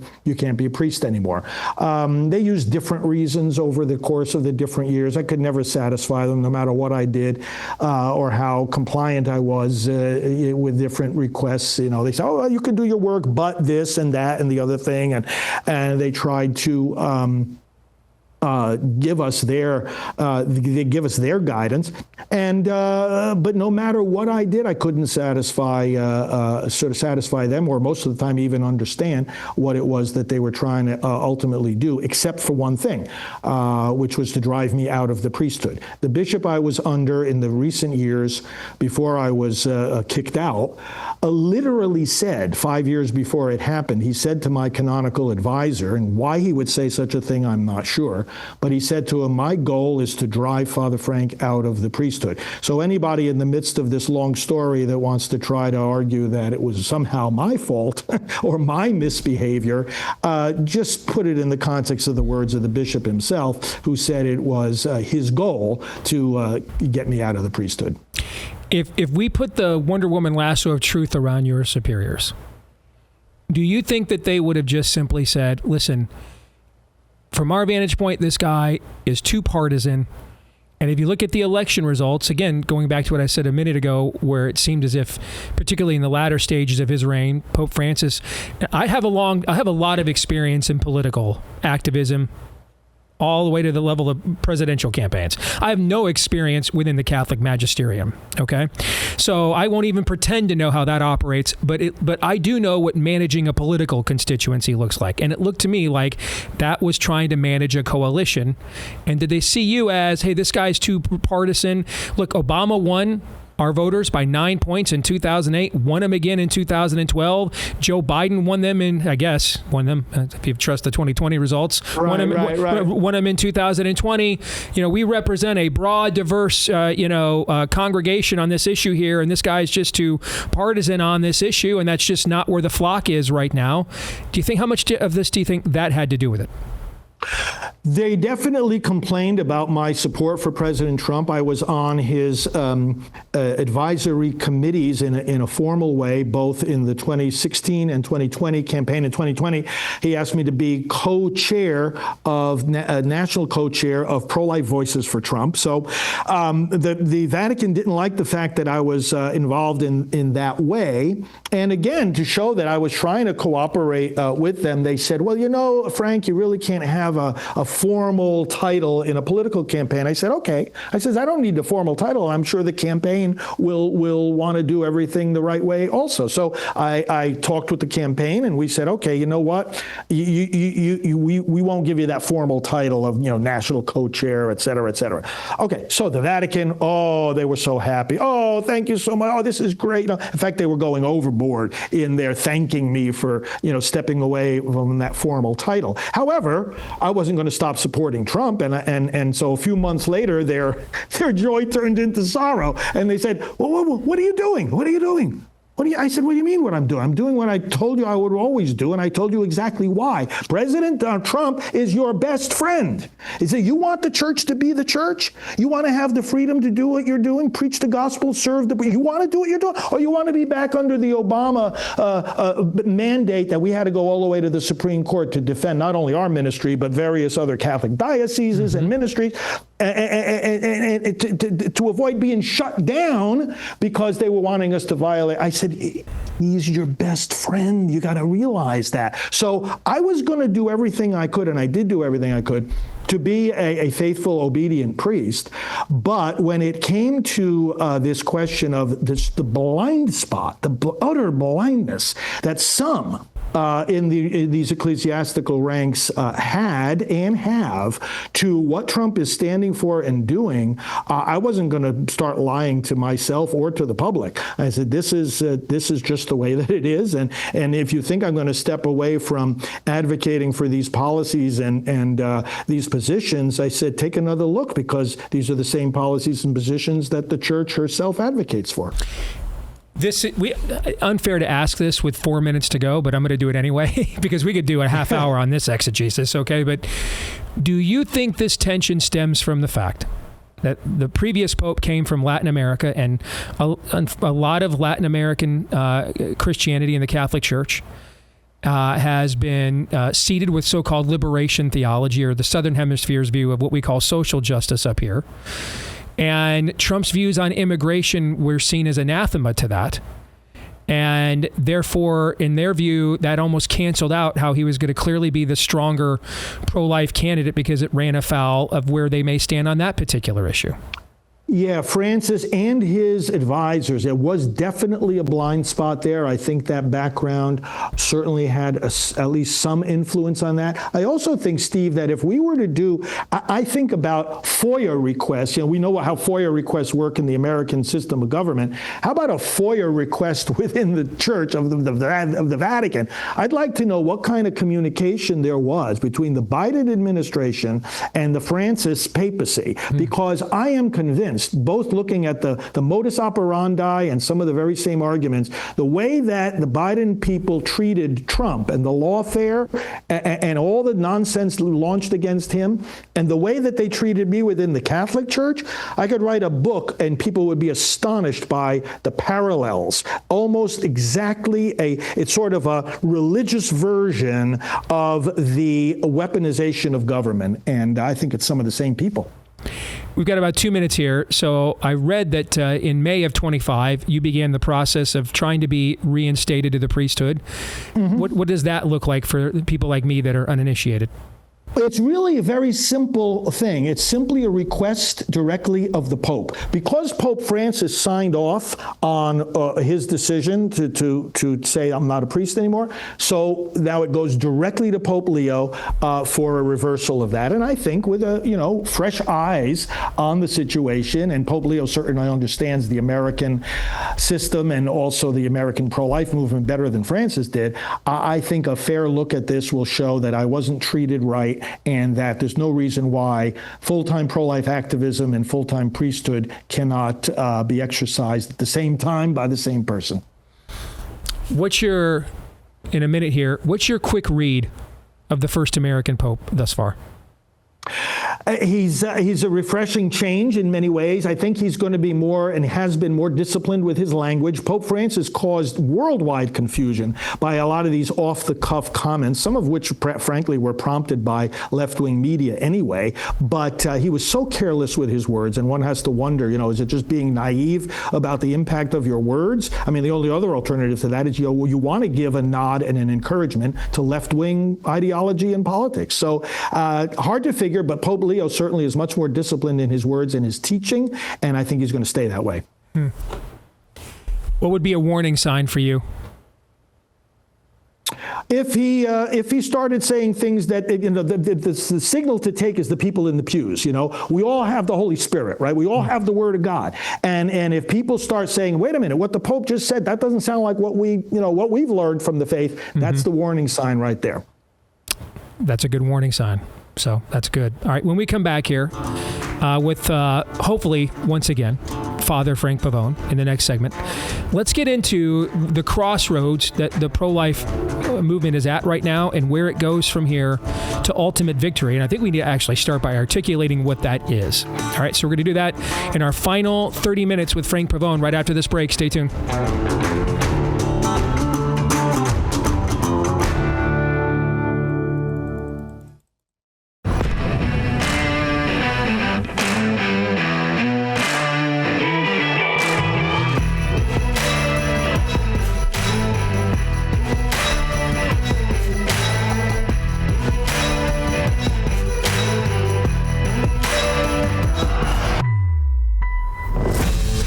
S2: priest anymore. They used different reasons over the course of the different years. I could never satisfy them, no matter what I did or how compliant I was with different requests. They say, oh, well, you can do your work, but this and that and the other thing, and they tried to give us their guidance, and but no matter what I did, I couldn't satisfy them, or most of the time even understand what it was that they were trying to ultimately do, except for one thing, which was to drive me out of the priesthood. The bishop I was under in the recent years before I was kicked out literally said, 5 years before it happened, he said to my canonical advisor, and why he would say such a thing, I'm not sure, but he said to him, my goal is to drive Father Frank out of the priesthood. So anybody in the midst of this long story that wants to try to argue that it was somehow my fault or my misbehavior, just put it in the context of the words of the bishop himself, who said it was his goal to get me out of the priesthood.
S1: If we put the Wonder Woman lasso of truth around your superiors, do you think that they would have just simply said, listen, from our vantage point, this guy is too partisan. And if you look at the election results, again, going back to what I said a minute ago, where it seemed as if, particularly in the latter stages of his reign, Pope Francis, I have a lot of experience in political activism, all the way to the level of presidential campaigns. I have no experience within the Catholic magisterium, okay? So I won't even pretend to know how that operates, but I do know what managing a political constituency looks like. And it looked to me like that was trying to manage a coalition. And did they see you as, hey, this guy's too partisan? Look, Obama won our voters by 9 points in 2008, won them again in 2012. Joe Biden won them if you trust the 2020 results. Won them in 2020. We represent a broad, diverse, congregation on this issue here, and this guy's just too partisan on this issue, and that's just not where the flock is right now. How much of this do you think that had to do with it?
S2: They definitely complained about my support for President Trump. I was on his advisory committees in a formal way, both in the 2016 and 2020 campaign. In 2020, he asked me to be national co-chair of Pro-Life Voices for Trump. So the Vatican didn't like the fact that I was involved in that way. And again, to show that I was trying to cooperate with them, they said, well, Frank, you really can't have a formal title in a political campaign. I said, okay. I says, I don't need a formal title. I'm sure the campaign will want to do everything the right way also. So I talked with the campaign, and we said, okay, you know what? We won't give you that formal title of, national co-chair, et cetera, et cetera. Okay. So the Vatican, they were so happy. Oh, thank you so much. Oh, this is great. In fact, they were going overboard in their thanking me for, stepping away from that formal title. However, I wasn't going to stop supporting Trump, and so a few months later, their joy turned into sorrow, and they said, "Well, what are you doing? What are you doing?" I said, what do you mean what I'm doing? I'm doing what I told you I would always do, and I told you exactly why. President Trump is your best friend. He said, you want the church to be the church? You want to have the freedom to do what you're doing, preach the gospel, you want to do what you're doing? Or you want to be back under the Obama mandate that we had to go all the way to the Supreme Court to defend not only our ministry, but various other Catholic dioceses and ministries, and to avoid being shut down because they were wanting us to violate. I said, he's your best friend. You got to realize that. So I was going to do everything I could, and I did do everything I could, to be a faithful, obedient priest. But when it came to this question of the blind spot, the utter blindness that some in these ecclesiastical ranks had and have to what Trump is standing for and doing, I wasn't going to start lying to myself or to the public. I said, this is just the way that it is. And if you think I'm going to step away from advocating for these policies and these positions, I said, take another look, because these are the same policies and positions that the church herself advocates for. Unfair to ask this with 4 minutes to go, but I'm going to do it anyway because we could do a half hour on this exegesis, okay? But do you think this tension stems from the fact that the previous pope came from Latin America, and a lot of Latin American Christianity in the Catholic Church has been seeded with so-called liberation theology, or the Southern Hemisphere's view of what we call social justice up here? And Trump's views on immigration were seen as anathema to that.
S1: And therefore, in their view, that almost canceled out how he was going to clearly be the stronger pro-life candidate because it ran afoul of where they may stand on that particular issue.
S2: Yeah, Francis and his advisors, it was definitely a blind spot there. I think that background certainly had at least some influence on that. I also think, Steve, that if we were to do, I think about FOIA requests. We know how FOIA requests work in the American system of government. How about a FOIA request within the Church of the Vatican? I'd like to know what kind of communication there was between the Biden administration and the Francis papacy, because I am convinced, both looking at the modus operandi and some of the very same arguments, the way that the Biden people treated Trump and the lawfare and all the nonsense launched against him, and the way that they treated me within the Catholic Church, I could write a book and people would be astonished by the parallels. Almost exactly it's sort of a religious version of the weaponization of government, and I think it's some of the same people.
S1: We've got about 2 minutes here. So I read that in May of 25, you began the process of trying to be reinstated to the priesthood. Mm-hmm. What does that look like for people like me that are uninitiated?
S2: It's really a very simple thing. It's simply a request directly of the Pope. Because Pope Francis signed off on his decision to say, I'm not a priest anymore, so now it goes directly to Pope Leo for a reversal of that. And I think with fresh eyes on the situation, and Pope Leo certainly understands the American system and also the American pro-life movement better than Francis did, I think a fair look at this will show that I wasn't treated right, and that there's no reason why full-time pro-life activism and full-time priesthood cannot be exercised at the same time by the same person.
S1: In a minute here, what's your quick read of the first American Pope thus far?
S2: He's a refreshing change in many ways. I think he's going to be more and has been more disciplined with his language. Pope Francis caused worldwide confusion by a lot of these off-the-cuff comments, some of which, frankly, were prompted by left-wing media anyway. But he was so careless with his words, and one has to wonder, is it just being naive about the impact of your words? I mean, the only other alternative to that is you want to give a nod and an encouragement to left-wing ideology and politics. So hard to figure, but Pope Leo certainly is much more disciplined in his words and his teaching, and I think he's going to stay that way.
S1: What would be a warning sign for you?
S2: If he started saying things that, the signal to take is the people in the pews. We all have the Holy Spirit, right? We all have the Word of God. And if people start saying, wait a minute, what the Pope just said, that doesn't sound like what we've learned from the faith, that's the warning sign right there.
S1: That's a good warning sign. So that's good. All right, when we come back here with hopefully, once again, Father Frank Pavone in the next segment, let's get into the crossroads that the pro-life movement is at right now and where it goes from here to ultimate victory. And I think we need to actually start by articulating what that is. All right, so we're going to do that in our final 30 minutes with Frank Pavone right after this break. Stay tuned.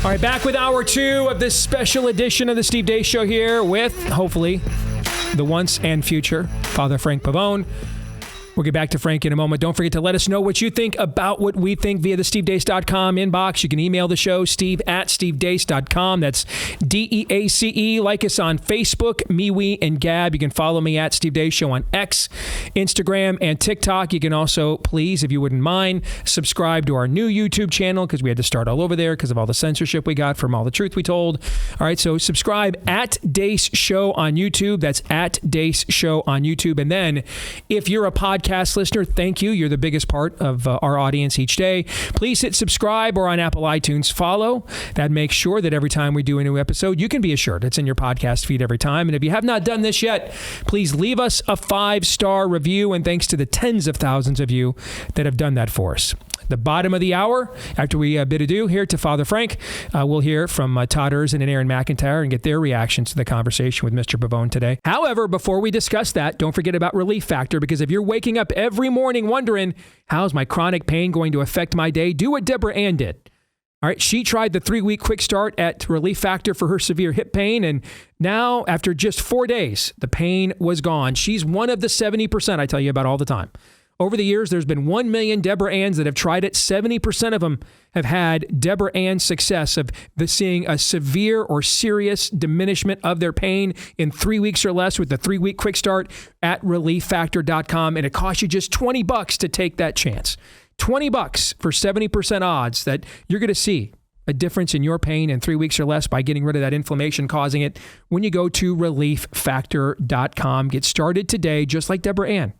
S1: All right, back with hour 2 of this special edition of the Steve Deace Show here with, hopefully, the once and future Father Frank Pavone. We'll get back to Frank in a moment. Don't forget to let us know what you think about what we think via the stevedeace.com inbox. You can email the show, steve@stevedeace.com. That's DEACE. Like us on Facebook, MeWe, and Gab. You can follow me at Steve Deace Show on X, Instagram, and TikTok. You can also, please, if you wouldn't mind, subscribe to our new YouTube channel because we had to start all over there because of all the censorship we got from all the truth we told. All right, so subscribe at Deace Show on YouTube. That's at Deace Show on YouTube. And then if you're a podcast listener, thank you. You're the biggest part of our audience each day. Please hit subscribe or on Apple iTunes follow. That makes sure that every time we do a new episode, you can be assured it's in your podcast feed every time. And if you have not done this yet, please leave us a 5-star review. And thanks to the tens of thousands of you that have done that for us. The bottom of the hour, after we bid adieu here to Father Frank, we'll hear from Todd Erzin and Aaron McIntyre and get their reactions to the conversation with Mr. Pavone today. However, before we discuss that, don't forget about Relief Factor, because if you're waking up every morning wondering, how's my chronic pain going to affect my day, do what Deborah Ann did. All right, she tried the 3-week quick start at Relief Factor for her severe hip pain, and now, after just 4 days, the pain was gone. She's one of the 70% I tell you about all the time. Over the years, there's been 1 million Deborah Anns that have tried it. 70% of them have had Deborah Ann success of seeing a severe or serious diminishment of their pain in 3 weeks or less with the 3-week quick start at relieffactor.com. And it costs you just $20 to take that chance. $20 for 70% odds that you're going to see a difference in your pain in 3 weeks or less by getting rid of that inflammation causing it when you go to relieffactor.com. Get started today, just like Deborah Ann.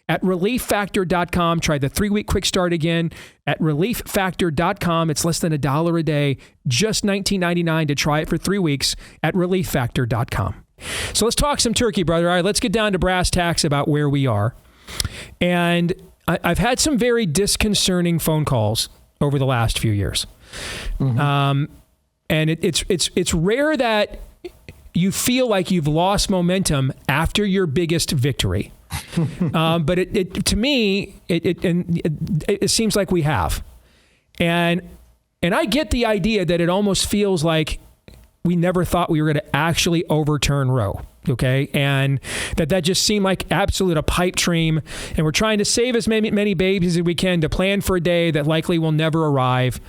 S1: At relieffactor.com, try the 3-week quick start again. At relieffactor.com, it's less than $1 a day, just $19.99 to try it for 3 weeks at relieffactor.com. So let's talk some turkey, brother. All right, let's get down to brass tacks about where we are. And I've had some very disconcerting phone calls over the last few years. Mm-hmm. And it's rare that you feel like you've lost momentum after your biggest victory. But to me, it seems like we have. And I get the idea that it almost feels like we never thought we were going to actually overturn Roe. Okay. And that just seemed like absolute a pipe dream. And we're trying to save as many babies as we can to plan for a day that likely will never arrive.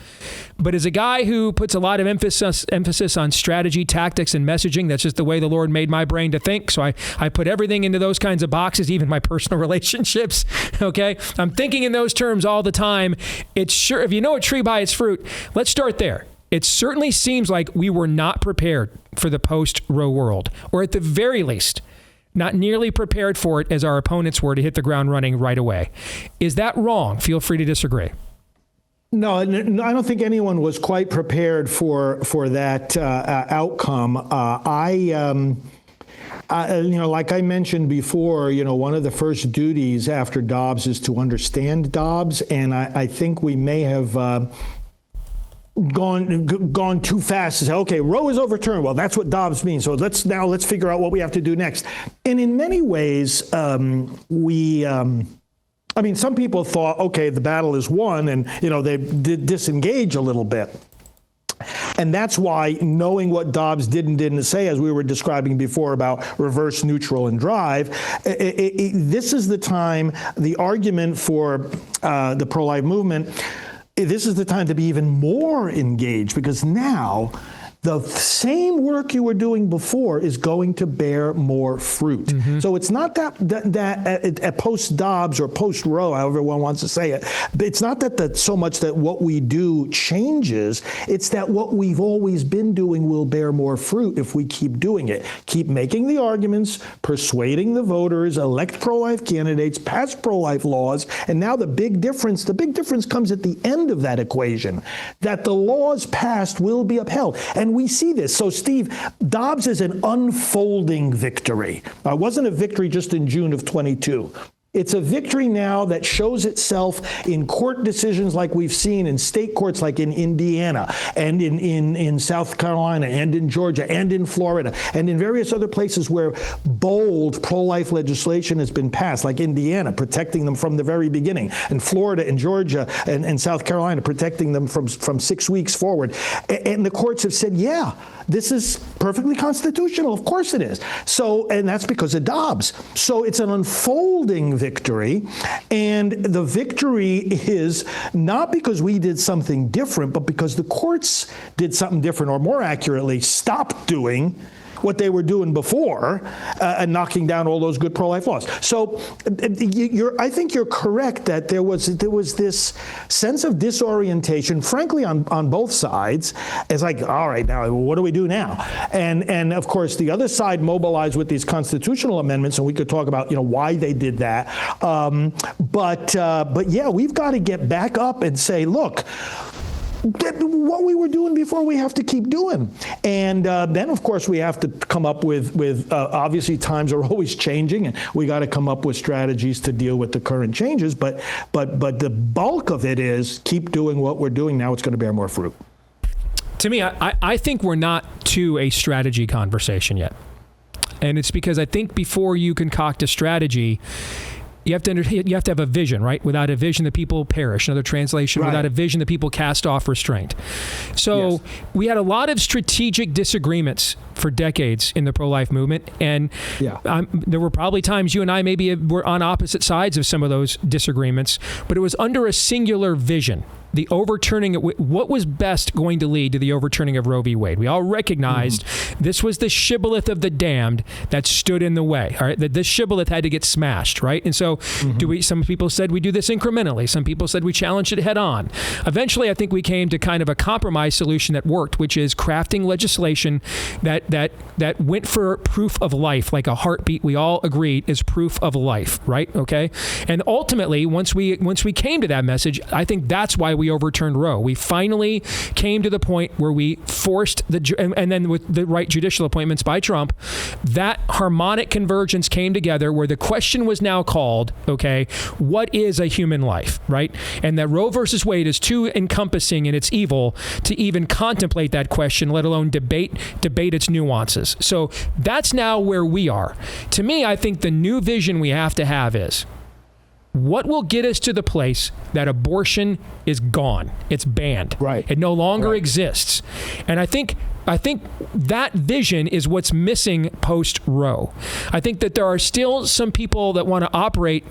S1: But as a guy who puts a lot of emphasis on strategy, tactics, and messaging, that's just the way the Lord made my brain to think. So I put everything into those kinds of boxes, even my personal relationships. Okay. I'm thinking in those terms all the time. It's sure, if you know a tree by its fruit, let's start there. It certainly seems like we were not prepared for the post-Roe world, or at the very least, not nearly prepared for it as our opponents were to hit the ground running right away. Is that wrong? Feel free to disagree.
S2: No, I don't think anyone was quite prepared for that outcome. Like I mentioned before, one of the first duties after Dobbs is to understand Dobbs, and I think we may have gone too fast to say, okay, Roe is overturned. Well, that's what Dobbs means. So let's figure out what we have to do next. And in many ways, some people thought, okay, the battle is won, and they did disengage a little bit. And that's why knowing what Dobbs did and didn't say, as we were describing before about reverse, neutral, and drive, this is the time, the argument for the pro-life movement, this is the time to be even more engaged, because now the same work you were doing before is going to bear more fruit. Mm-hmm. So it's not that at post-Dobbs or post-Roe, however one wants to say it, it's not that so much that what we do changes, it's that what we've always been doing will bear more fruit if we keep doing it. Keep making the arguments, persuading the voters, elect pro-life candidates, pass pro-life laws, and now the big difference comes at the end of that equation, that the laws passed will be upheld. And we see this. So, Steve, Dobbs is an unfolding victory. It wasn't a victory just in June of 22. It's a victory now that shows itself in court decisions like we've seen in state courts like in Indiana and in South Carolina and in Georgia and in Florida and in various other places where bold pro-life legislation has been passed, like Indiana, protecting them from the very beginning, and Florida and Georgia and South Carolina protecting them from 6 weeks forward. And the courts have said, yeah, this is perfectly constitutional. Of course it is. So, and that's because of Dobbs. So it's an unfolding victory. And the victory is not because we did something different, but because the courts did something different, or more accurately, stopped doing what they were doing before and knocking down all those good pro-life laws. So I think you're correct that there was this sense of disorientation, frankly, on both sides. It's like, all right, now what do we do now? And of course, the other side mobilized with these constitutional amendments, and we could talk about why they did that. But yeah, we've got to get back up and say, look, what we were doing before we have to keep doing. And then, of course, we have to come up with obviously times are always changing, and we got to come up with strategies to deal with the current changes. But the bulk of it is keep doing what we're doing now. It's going to bear more fruit.
S1: To me, I think we're not to a strategy conversation yet. And it's because I think before you concoct a strategy, you have to have a vision, right? Without a vision, the people perish. Another translation, right. Without a vision, the people cast off restraint. So yes. We had a lot of strategic disagreements for decades in the pro-life movement. And there were probably times you and I maybe were on opposite sides of some of those disagreements, but it was under a singular vision. The overturning, what was best going to lead to the overturning of Roe v. Wade? We all recognized this was the shibboleth of the damned that stood in the way. All right, that this shibboleth had to get smashed, right? And so, some people said we do this incrementally. Some people said we challenged it head on. Eventually, I think we came to kind of a compromise solution that worked, which is crafting legislation that went for proof of life, like a heartbeat. We all agreed is proof of life, right? Okay, and ultimately, once we came to that message, I think that's why we overturned Roe. We finally came to the point where we forced and then with the right judicial appointments by Trump, that harmonic convergence came together where the question was now called, okay, what is a human life, right? And that Roe versus Wade is too encompassing in its evil to even contemplate that question, let alone debate its nuances. So that's now where we are. To me, I think the new vision we have to have is, what will get us to the place that abortion is gone? It's banned.
S2: Right.
S1: It no longer exists. And I think that vision is what's missing post-Roe. I think that there are still some people that want to operate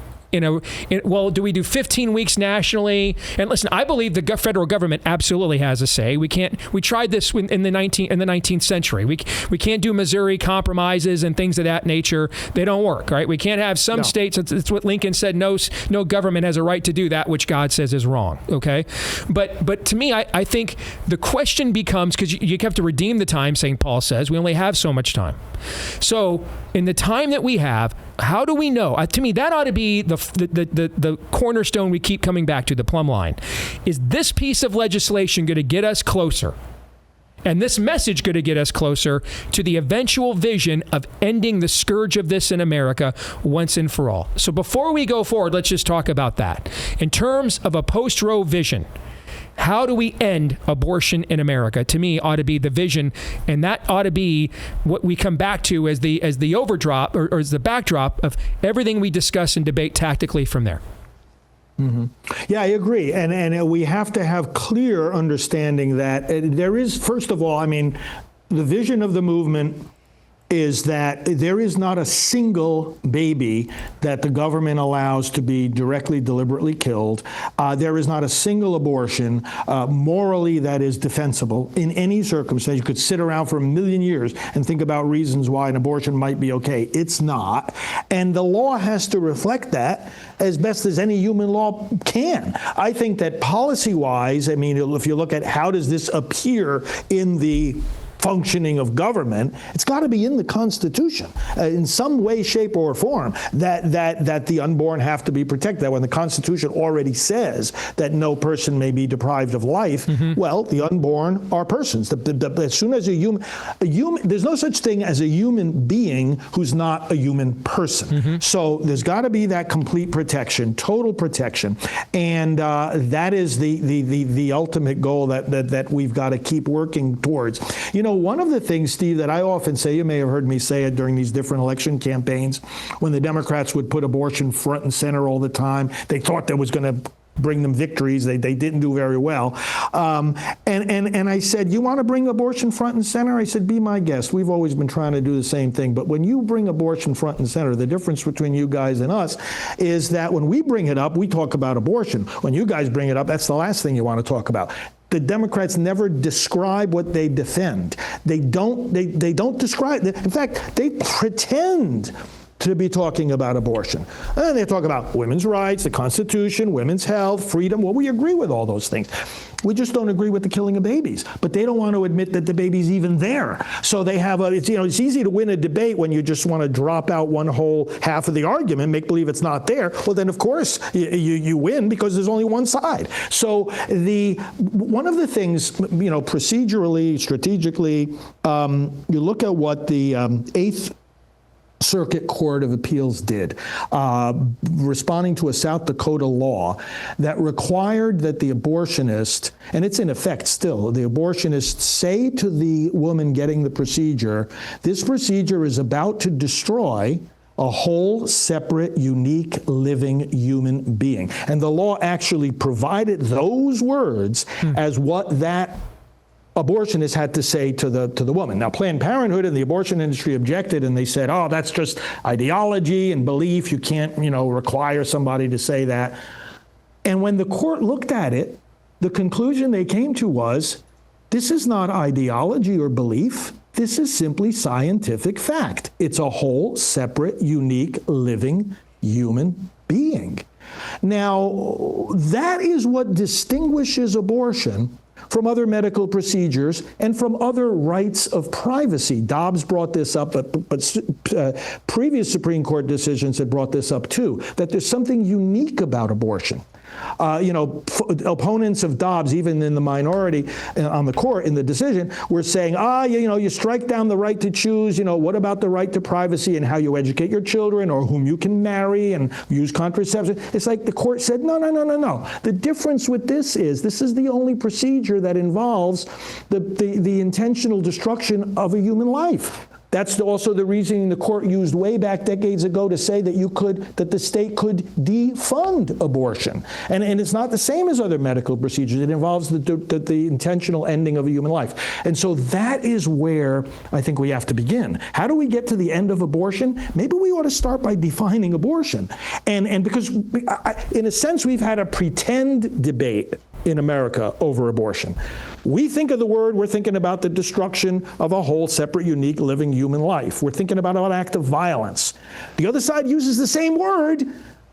S1: well, do we do 15 weeks nationally? And listen, I believe the federal government absolutely has a say. We tried this in the 19th century. We can't do Missouri compromises and things of that nature. They don't work, right? We can't have some states. It's what Lincoln said. No government has a right to do that which God says is wrong. Okay, but to me, I think the question becomes, because you have to redeem the time. St. Paul says we only have so much time. So in the time that we have, how do we know? To me, that ought to be the cornerstone we keep coming back to, the plumb line. Is this piece of legislation going to get us closer? And this message going to get us closer to the eventual vision of ending the scourge of this in America once and for all? So before we go forward, let's just talk about that. In terms of a post-Roe vision, how do we end abortion in America? To me, ought to be the vision, and that ought to be what we come back to as the overdrop or as the backdrop of everything we discuss and debate tactically from there.
S2: Mm-hmm. Yeah, I agree. And we have to have clear understanding that there is, first of all, the vision of the movement is that there is not a single baby that the government allows to be directly, deliberately killed. There is not a single abortion morally that is defensible in any circumstance. You could sit around for 1,000,000 years and think about reasons why an abortion might be okay. It's not. And the law has to reflect that as best as any human law can. I think that policy-wise, if you look at how does this appear in the functioning of government, it's got to be in the Constitution in some way, shape, or form that the unborn have to be protected. When the Constitution already says that no person may be deprived of life, well, the unborn are persons. As soon as a human, there's no such thing as a human being who's not a human person. So there's got to be that complete protection, total protection, and that is the ultimate goal that we've got to keep working towards. One of the things, Steve, that I often say, you may have heard me say it during these different election campaigns, when the Democrats would put abortion front and center all the time, they thought that was going to bring them victories. They didn't do very well. And I said, you want to bring abortion front and center? I said, be my guest. We've always been trying to do the same thing. But when you bring abortion front and center, the difference between you guys and us is that when we bring it up, we talk about abortion. When you guys bring it up, that's the last thing you want to talk about. The Democrats never describe what they defend. They don't describe. In fact, they pretend to be talking about abortion. And they talk about women's rights, the Constitution, women's health, freedom. Well, we agree with all those things. We just don't agree with the killing of babies. But they don't want to admit that the baby's even there. So they have it's easy to win a debate when you just want to drop out one whole half of the argument, make believe it's not there. Well, then of course you win because there's only one side. So one of the things, procedurally, strategically, you look at what the Eighth Circuit Court of Appeals did, responding to a South Dakota law that required that the abortionist, and it's in effect still, the abortionist say to the woman getting the procedure, this procedure is about to destroy a whole, separate, unique, living human being. And the law actually provided those words as what that abortionists had to say to the woman. Now, Planned Parenthood and the abortion industry objected, and they said, oh, that's just ideology and belief. You can't, require somebody to say that. And when the court looked at it, the conclusion they came to was, this is not ideology or belief. This is simply scientific fact. It's a whole, separate, unique, living human being. Now, that is what distinguishes abortion from other medical procedures and from other rights of privacy. Dobbs brought this up, but previous Supreme Court decisions had brought this up too, that there's something unique about abortion. Opponents of Dobbs, even in the minority on the court in the decision, were saying, you strike down the right to choose, what about the right to privacy and how you educate your children or whom you can marry and use contraception? It's like the court said, no. The difference with this is the only procedure that involves the intentional destruction of a human life. That's also the reasoning the court used way back decades ago to say that the state could defund abortion. And it's not the same as other medical procedures. It involves the intentional ending of a human life. And so that is where I think we have to begin. How do we get to the end of abortion? Maybe we ought to start by defining abortion. And because in a sense, we've had a pretend debate in America over abortion. We think of the word, we're thinking about the destruction of a whole, separate, unique, living human life. We're thinking about an act of violence. The other side uses the same word,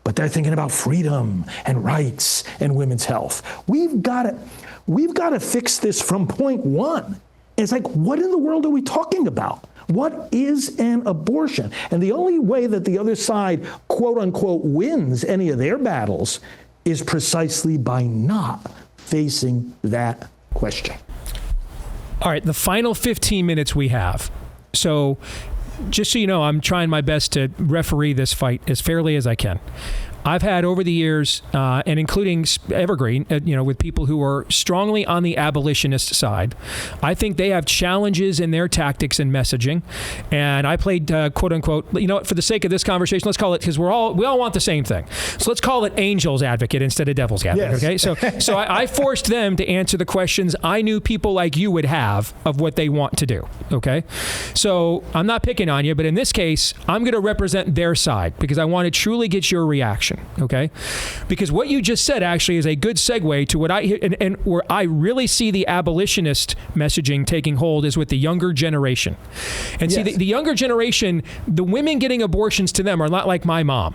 S2: but they're thinking about freedom and rights and women's health. We've got to fix this from point one. It's like, what in the world are we talking about? What is an abortion? And the only way that the other side, quote unquote, wins any of their battles is precisely by not facing that question.
S1: All right, the final 15 minutes we have. So just so you know, I'm trying my best to referee this fight as fairly as I can. I've had over the years, and including Evergreen, with people who are strongly on the abolitionist side. I think they have challenges in their tactics and messaging. And I played, quote unquote, for the sake of this conversation, let's call it, because we all want the same thing. So let's call it angel's advocate instead of devil's advocate.
S2: Yes.
S1: Okay. So I forced them to answer the questions I knew people like you would have of what they want to do. Okay. So I'm not picking on you, but in this case, I'm going to represent their side because I want to truly get your reaction. Okay, because what you just said actually is a good segue to what and where I really see the abolitionist messaging taking hold is with the younger generation. And see, the younger generation, the women getting abortions to them are not like my mom.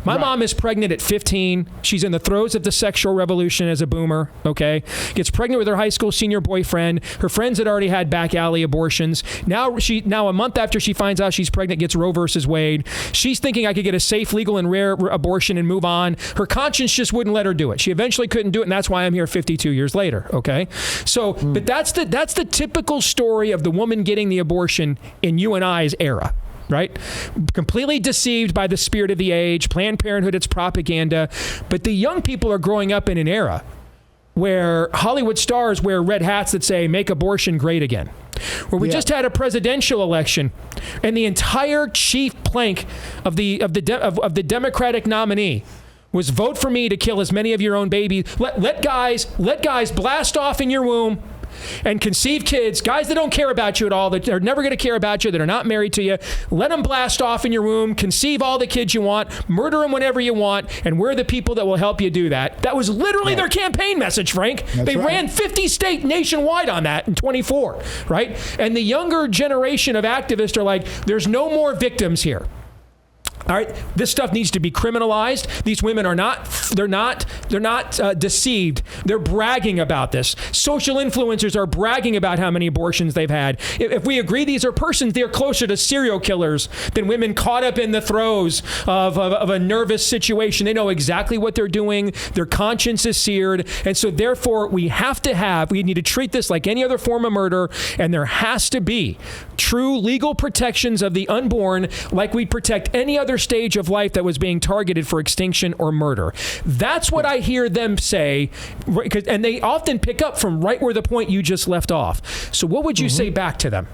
S1: My mom is pregnant at 15. She's in the throes of the sexual revolution as a boomer, okay? Gets pregnant with her high school senior boyfriend. Her friends had already had back alley abortions. Now a month after she finds out she's pregnant, gets Roe versus Wade. She's thinking I could get a safe, legal, and rare abortion and move on. Her conscience just wouldn't let her do it. She eventually couldn't do it, and that's why I'm here 52 years later, okay? So, but that's the typical story of the woman getting the abortion in you and I's era. Right? Completely deceived by the spirit of the age, Planned Parenthood, it's propaganda. But the young people are growing up in an era where Hollywood stars wear red hats that say, make abortion great again. Where we just had a presidential election and the entire chief plank of the Democratic nominee was vote for me to kill as many of your own babies. Let guys blast off in your womb and conceive kids, guys that don't care about you at all, that are never going to care about you, that are not married to you. Let them blast off in your womb, conceive all the kids you want, murder them whenever you want, and we're the people that will help you do that. That was literally their campaign message, Frank. They ran 50 state nationwide on that in 24, right? And the younger generation of activists are like, there's no more victims here. All right, this stuff needs to be criminalized. These women are not deceived. They're bragging about this. Social influencers are bragging about how many abortions they've had. If we agree these are persons, they're closer to serial killers than women caught up in the throes of a nervous situation. They know exactly what they're doing. Their conscience is seared. And so therefore, we need to treat this like any other form of murder. And there has to be true legal protections of the unborn like we'd protect any other stage of life that was being targeted for extinction or murder. That's what I hear them say, and they often pick up from right where the point you just left off. So what would you say back to them?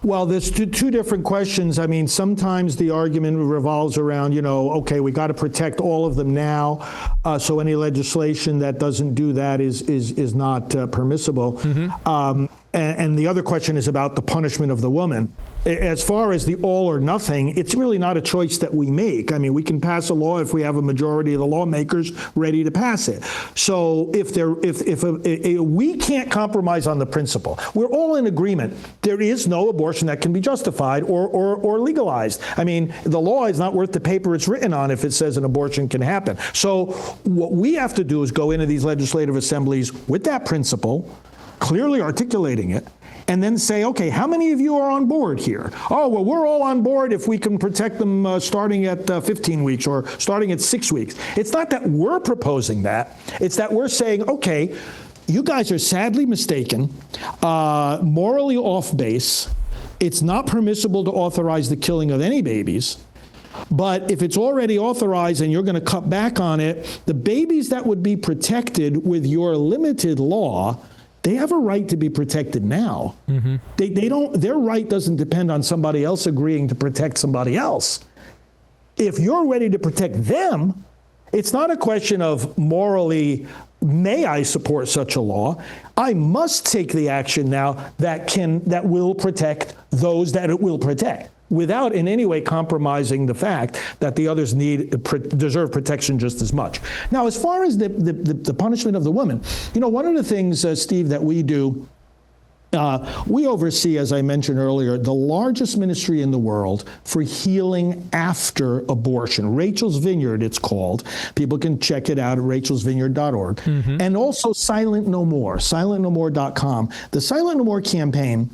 S2: Well, there's two different questions. I mean, sometimes the argument revolves around, okay, we got to protect all of them now, so any legislation that doesn't do that is not permissible. And the other question is about the punishment of the woman. As far as the all or nothing, it's really not a choice that we make. I mean, we can pass a law if we have a majority of the lawmakers ready to pass it. So if we can't compromise on the principle, we're all in agreement. There is no abortion that can be justified or legalized. I mean, the law is not worth the paper it's written on if it says an abortion can happen. So what we have to do is go into these legislative assemblies with that principle, clearly articulating it, and then say, okay, how many of you are on board here? Oh, well, we're all on board if we can protect them starting at 15 weeks or starting at 6 weeks. It's not that we're proposing that. It's that we're saying, okay, you guys are sadly mistaken, morally off base. It's not permissible to authorize the killing of any babies. But if it's already authorized and you're going to cut back on it, the babies that would be protected with your limited law, they have a right to be protected now. They don't. Their right doesn't depend on somebody else agreeing to protect somebody else. If you're ready to protect them, it's not a question of morally, may I support such a law? I must take the action now that will protect those that it will protect, without in any way compromising the fact that the others deserve protection just as much. Now, as far as the punishment of the woman, one of the things, Steve, that we do, we oversee, as I mentioned earlier, the largest ministry in the world for healing after abortion. Rachel's Vineyard, it's called. People can check it out at rachelsvineyard.org. And also Silent No More, silentnomore.com. The Silent No More campaign,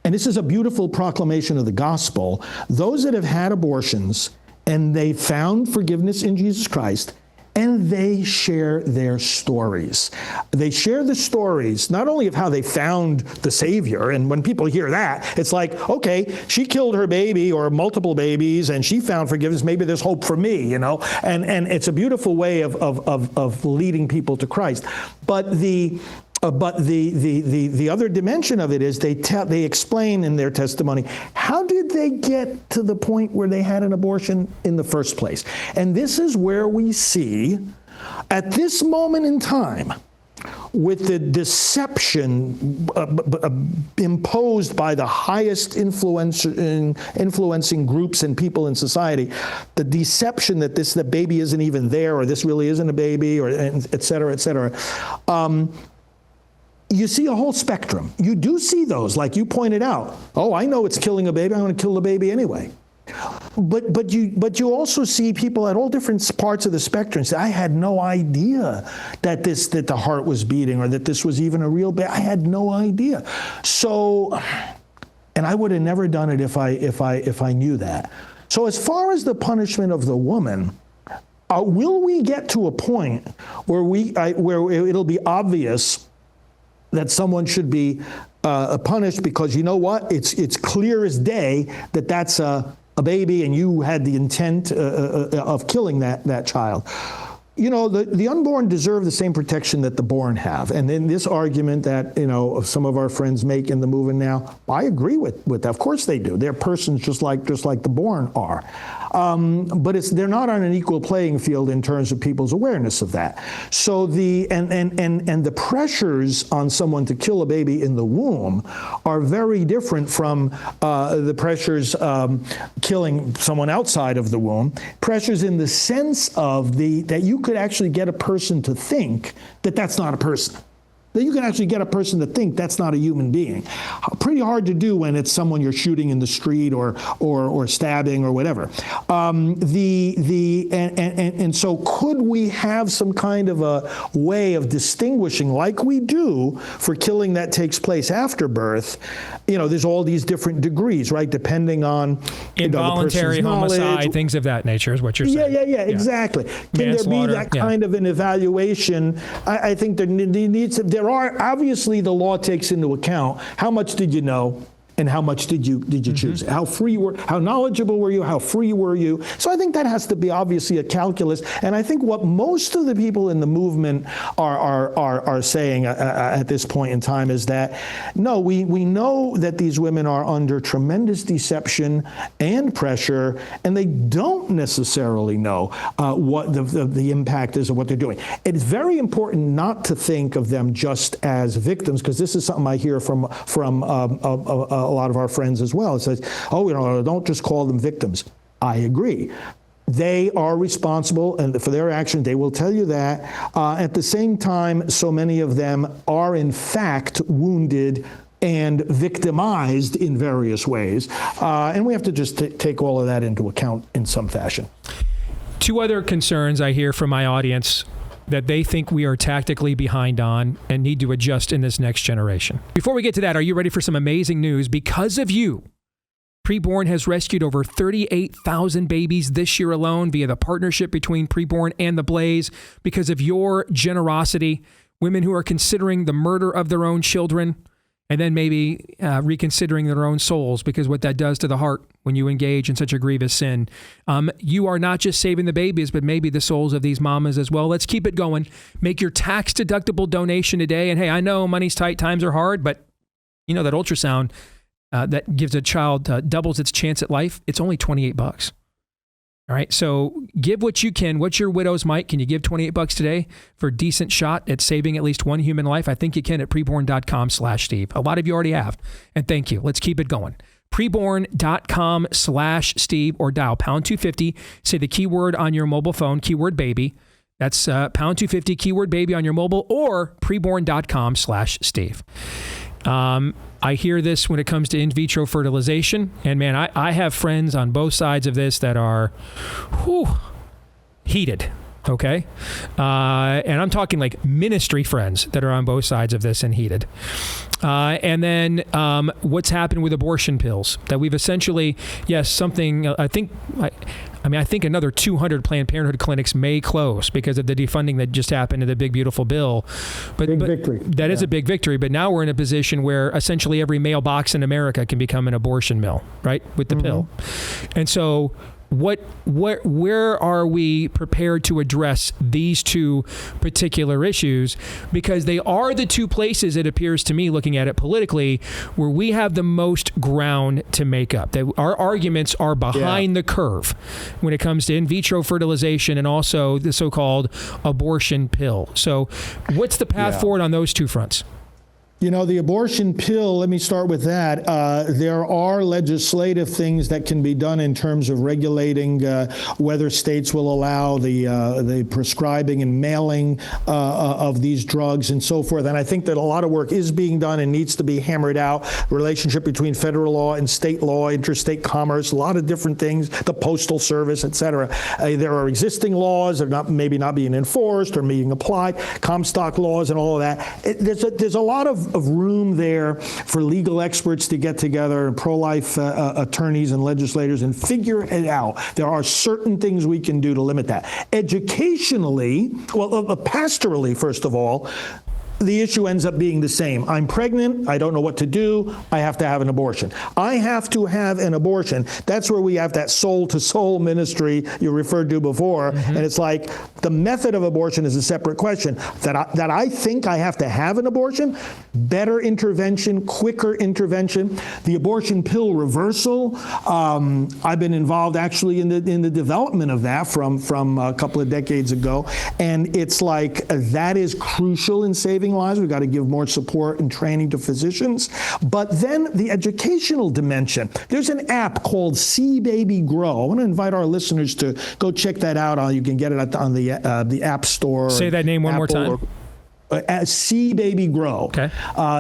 S2: and this is a beautiful proclamation of the gospel, those that have had abortions and they found forgiveness in Jesus Christ, and they share their stories. They share the stories, not only of how they found the Savior, and when people hear that, it's like, okay, she killed her baby or multiple babies, and she found forgiveness, maybe there's hope for me, and it's a beautiful way of leading people to Christ. But the other dimension of it is they explain in their testimony, how did they get to the point where they had an abortion in the first place? And this is where we see, at this moment in time, with the deception imposed by the highest influencing groups and people in society, the deception that the baby isn't even there, or this really isn't a baby, or et cetera, et cetera. You see a whole spectrum. You do see those, like you pointed out. Oh, I know it's killing a baby. I'm going to kill the baby anyway. But you also see people at all different parts of the spectrum say, I had no idea that the heart was beating, or that this was even a real baby. I had no idea. So, and I would have never done it if I knew that. So as far as the punishment of the woman, will we get to a point where where it'll be obvious that someone should be punished because, you know what, it's clear as day that that's a baby and you had the intent of killing that child? The unborn deserve the same protection that the born have. And in this argument that, some of our friends make in the movement now, I agree with that. Of course they do. They're persons just like the born are. But they're not on an equal playing field in terms of people's awareness of that. So the pressures on someone to kill a baby in the womb are very different from the pressures killing someone outside of the womb. Pressures in the sense of that you could actually get a person to think that that's not a person. Then you can actually get a person to think that's not a human being. Pretty hard to do when it's someone you're shooting in the street or stabbing or whatever. And so could we have some kind of a way of distinguishing, like we do for killing that takes place after birth? There's all these different degrees, right? Depending on
S1: involuntary homicide, things of that nature is what you're saying.
S2: Yeah, exactly. Can there be that kind of an evaluation? I think there needs to. There are, obviously, the law takes into account how much did you know and how much did you choose? How free were, how knowledgeable were you? How free were you? So I think that has to be obviously a calculus. And I think what most of the people in the movement are saying at this point in time is that, no, we know that these women are under tremendous deception and pressure, and they don't necessarily know what the impact is of what they're doing. It's very important not to think of them just as victims, because this is something I hear from a lot of our friends as well. It says, don't just call them victims. I agree. They are responsible and for their actions. They will tell you that. At the same time, so many of them are in fact wounded and victimized in various ways. And we have to just take all of that into account in some fashion.
S1: Two other concerns I hear from my audience that they think we are tactically behind on and need to adjust in this next generation. Before we get to that, are you ready for some amazing news? Because of you, Preborn has rescued over 38,000 babies this year alone via the partnership between Preborn and The Blaze. Because of your generosity, women who are considering the murder of their own children and then maybe reconsidering their own souls, because what that does to the heart when you engage in such a grievous sin. You are not just saving the babies, but maybe the souls of these mamas as well. Let's keep it going. Make your tax-deductible donation today. And hey, I know money's tight, times are hard, but you know that ultrasound that gives a child, doubles its chance at life, it's only $28. All right, so give what you can. What's your widow's mite? Can you give $28 today for a decent shot at saving at least one human life? I think you can at preborn.com/Steve. A lot of you already have, and thank you. Let's keep it going. Preborn.com/Steve or dial pound 250. Say the keyword on your mobile phone, keyword baby. That's pound 250, keyword baby on your mobile, or preborn.com/Steve. I hear this when it comes to in vitro fertilization. And man, I have friends on both sides of this that are heated. Okay. And I'm talking like ministry friends that are on both sides of this and heated. And then what's happened with abortion pills that we've essentially, something, I think another 200 Planned Parenthood clinics may close because of the defunding that just happened in the big, beautiful bill. But
S2: victory.
S1: That is a big victory. But now we're in a position where essentially every mailbox in America can become an abortion mill, right? With the pill. And so where are we prepared to address these two particular issues? Because they are the two places, it appears to me, looking at it politically, where we have the most ground to make up. That our arguments are behind the curve when it comes to in vitro fertilization and also the so-called abortion pill. So what's the path forward on those two fronts?
S2: The abortion pill, let me start with that. There are legislative things that can be done in terms of regulating whether states will allow the prescribing and mailing of these drugs and so forth. And I think that a lot of work is being done and needs to be hammered out. Relationship between federal law and state law, interstate commerce, a lot of different things, the Postal Service, et cetera. There are existing laws that are maybe not being enforced or being applied, Comstock laws and all of that. There's a lot of room there for legal experts to get together and pro-life attorneys and legislators and figure it out. There are certain things we can do to limit that. Educationally, pastorally, first of all, the issue ends up being the same. I'm pregnant. I don't know what to do. I have to have an abortion. I have to have an abortion. That's where we have that soul-to-soul ministry you referred to before. And it's like the method of abortion is a separate question. That I think I have to have an abortion, better intervention, quicker intervention. The abortion pill reversal, I've been involved actually in the development of that from a couple of decades ago. And it's like that is crucial in saving lives. We've got to give more support and training to physicians. But then the educational dimension. There's an app called See Baby Grow. I want to invite our listeners to go check that out. You can get it on the App Store.
S1: Say that name one more time.
S2: See Baby Grow.
S1: Okay.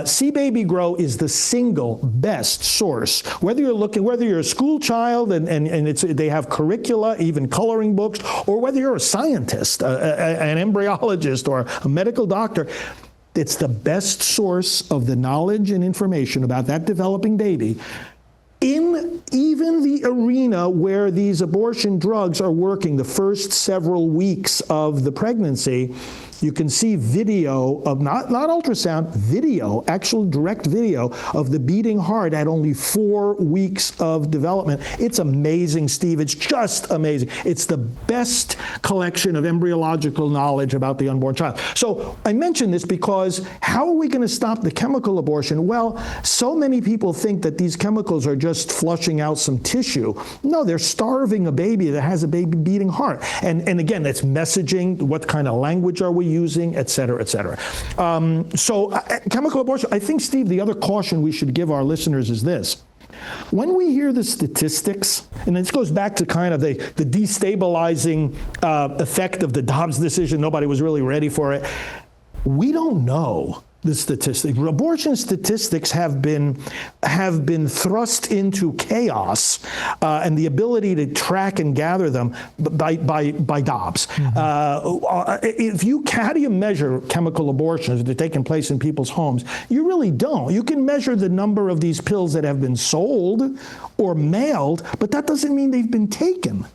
S2: See Baby Grow is the single best source. Whether you're a school child and they have curricula, even coloring books, or whether you're a scientist, an embryologist, or a medical doctor, it's the best source of the knowledge and information about that developing baby in even the arena where these abortion drugs are working the first several weeks of the pregnancy. You can see video of, not ultrasound, video, actual direct video of the beating heart at only 4 weeks of development. It's amazing, Steve. It's just amazing. It's the best collection of embryological knowledge about the unborn child. So I mention this because how are we going to stop the chemical abortion? Well, so many people think that these chemicals are just flushing out some tissue. No, they're starving a baby that has a baby beating heart. And again, that's messaging. What kind of language are we using, et cetera, et cetera. Chemical abortion, I think, Steve, the other caution we should give our listeners is this. When we hear the statistics, and this goes back to kind of the destabilizing effect of the Dobbs decision, nobody was really ready for it, we don't know the statistics. Abortion statistics have been thrust into chaos, and the ability to track and gather them by Dobbs. Mm-hmm. How do you measure chemical abortions that are taking place in people's homes? You really don't. You can measure the number of these pills that have been sold or mailed, but that doesn't mean they've been taken.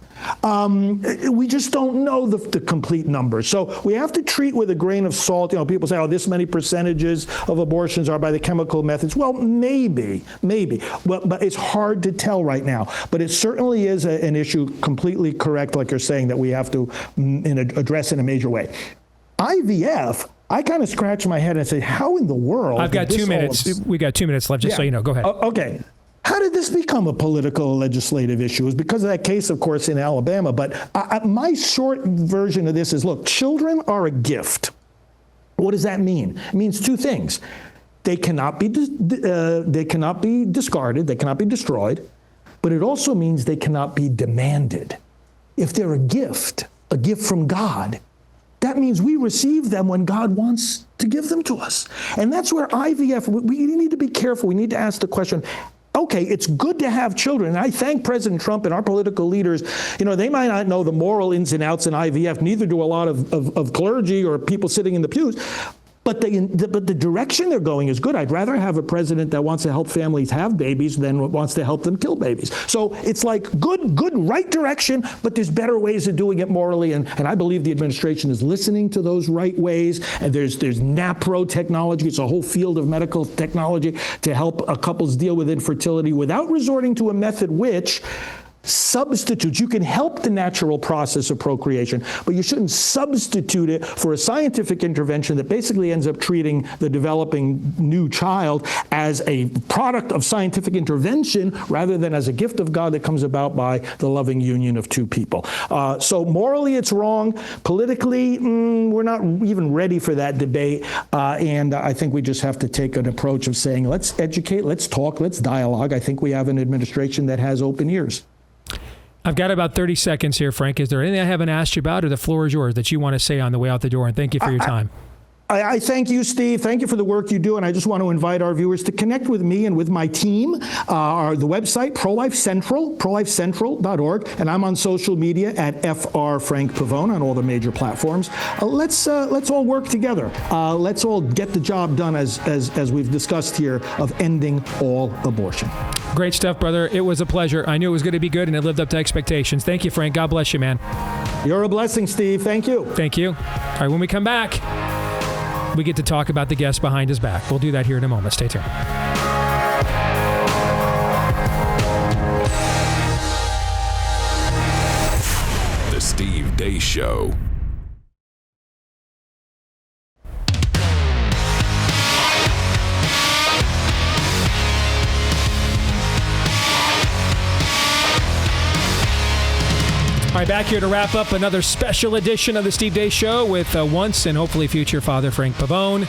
S2: We just don't know the complete numbers. So we have to treat with a grain of salt. You know, people say, oh, this many percentages of abortions are by the chemical methods. Well, maybe. But it's hard to tell right now. But it certainly is an issue, completely correct, like you're saying, that we have to address in a major way. IVF, I kind of scratch my head and say, how in the world?
S1: I've got 2 minutes. We got 2 minutes left, just so you know. Go ahead.
S2: Okay. How did this become a political legislative issue? It was because of that case, of course, in Alabama. But my short version of this is, look, children are a gift. What does that mean? It means two things. They cannot be discarded. They cannot be destroyed. But it also means they cannot be demanded. If they're a gift from God, that means we receive them when God wants to give them to us. And that's where IVF, we need to be careful. We need to ask the question, okay, it's good to have children. And I thank President Trump and our political leaders. You know, they might not know the moral ins and outs in IVF, neither do a lot of clergy or people sitting in the pews. But the direction they're going is good. I'd rather have a president that wants to help families have babies than wants to help them kill babies. So it's like good, right direction, but there's better ways of doing it morally. And I believe the administration is listening to those right ways. And there's NAPRO technology. It's a whole field of medical technology to help couples deal with infertility without resorting to a method which substitutes. You can help the natural process of procreation, but you shouldn't substitute it for a scientific intervention that basically ends up treating the developing new child as a product of scientific intervention rather than as a gift of God that comes about by the loving union of two people. So morally, it's wrong. Politically, we're not even ready for that debate. And I think we just have to take an approach of saying, let's educate, let's talk, let's dialogue. I think we have an administration that has open ears.
S1: I've got about 30 seconds here, Frank. Is there anything I haven't asked you about, or the floor is yours that you want to say on the way out the door? And thank you for your time.
S2: I thank you, Steve. Thank you for the work you do. And I just want to invite our viewers to connect with me and with my team. The website, Pro-Life Central, prolifecentral.org. And I'm on social media at FR Frank Pavone on all the major platforms. Let's all work together. Let's all get the job done as we've discussed here of ending all abortion.
S1: Great stuff, brother. It was a pleasure. I knew it was going to be good, and it lived up to expectations. Thank you, Frank. God bless you, man.
S2: You're a blessing, Steve. Thank you.
S1: Thank you. All right, when we come back, we get to talk about the guest behind his back. We'll do that here in a moment. Stay tuned.
S3: The Steve Deace Show.
S1: All right, back here to wrap up another special edition of the Steve Deace Show with once and hopefully future Father Frank Pavone.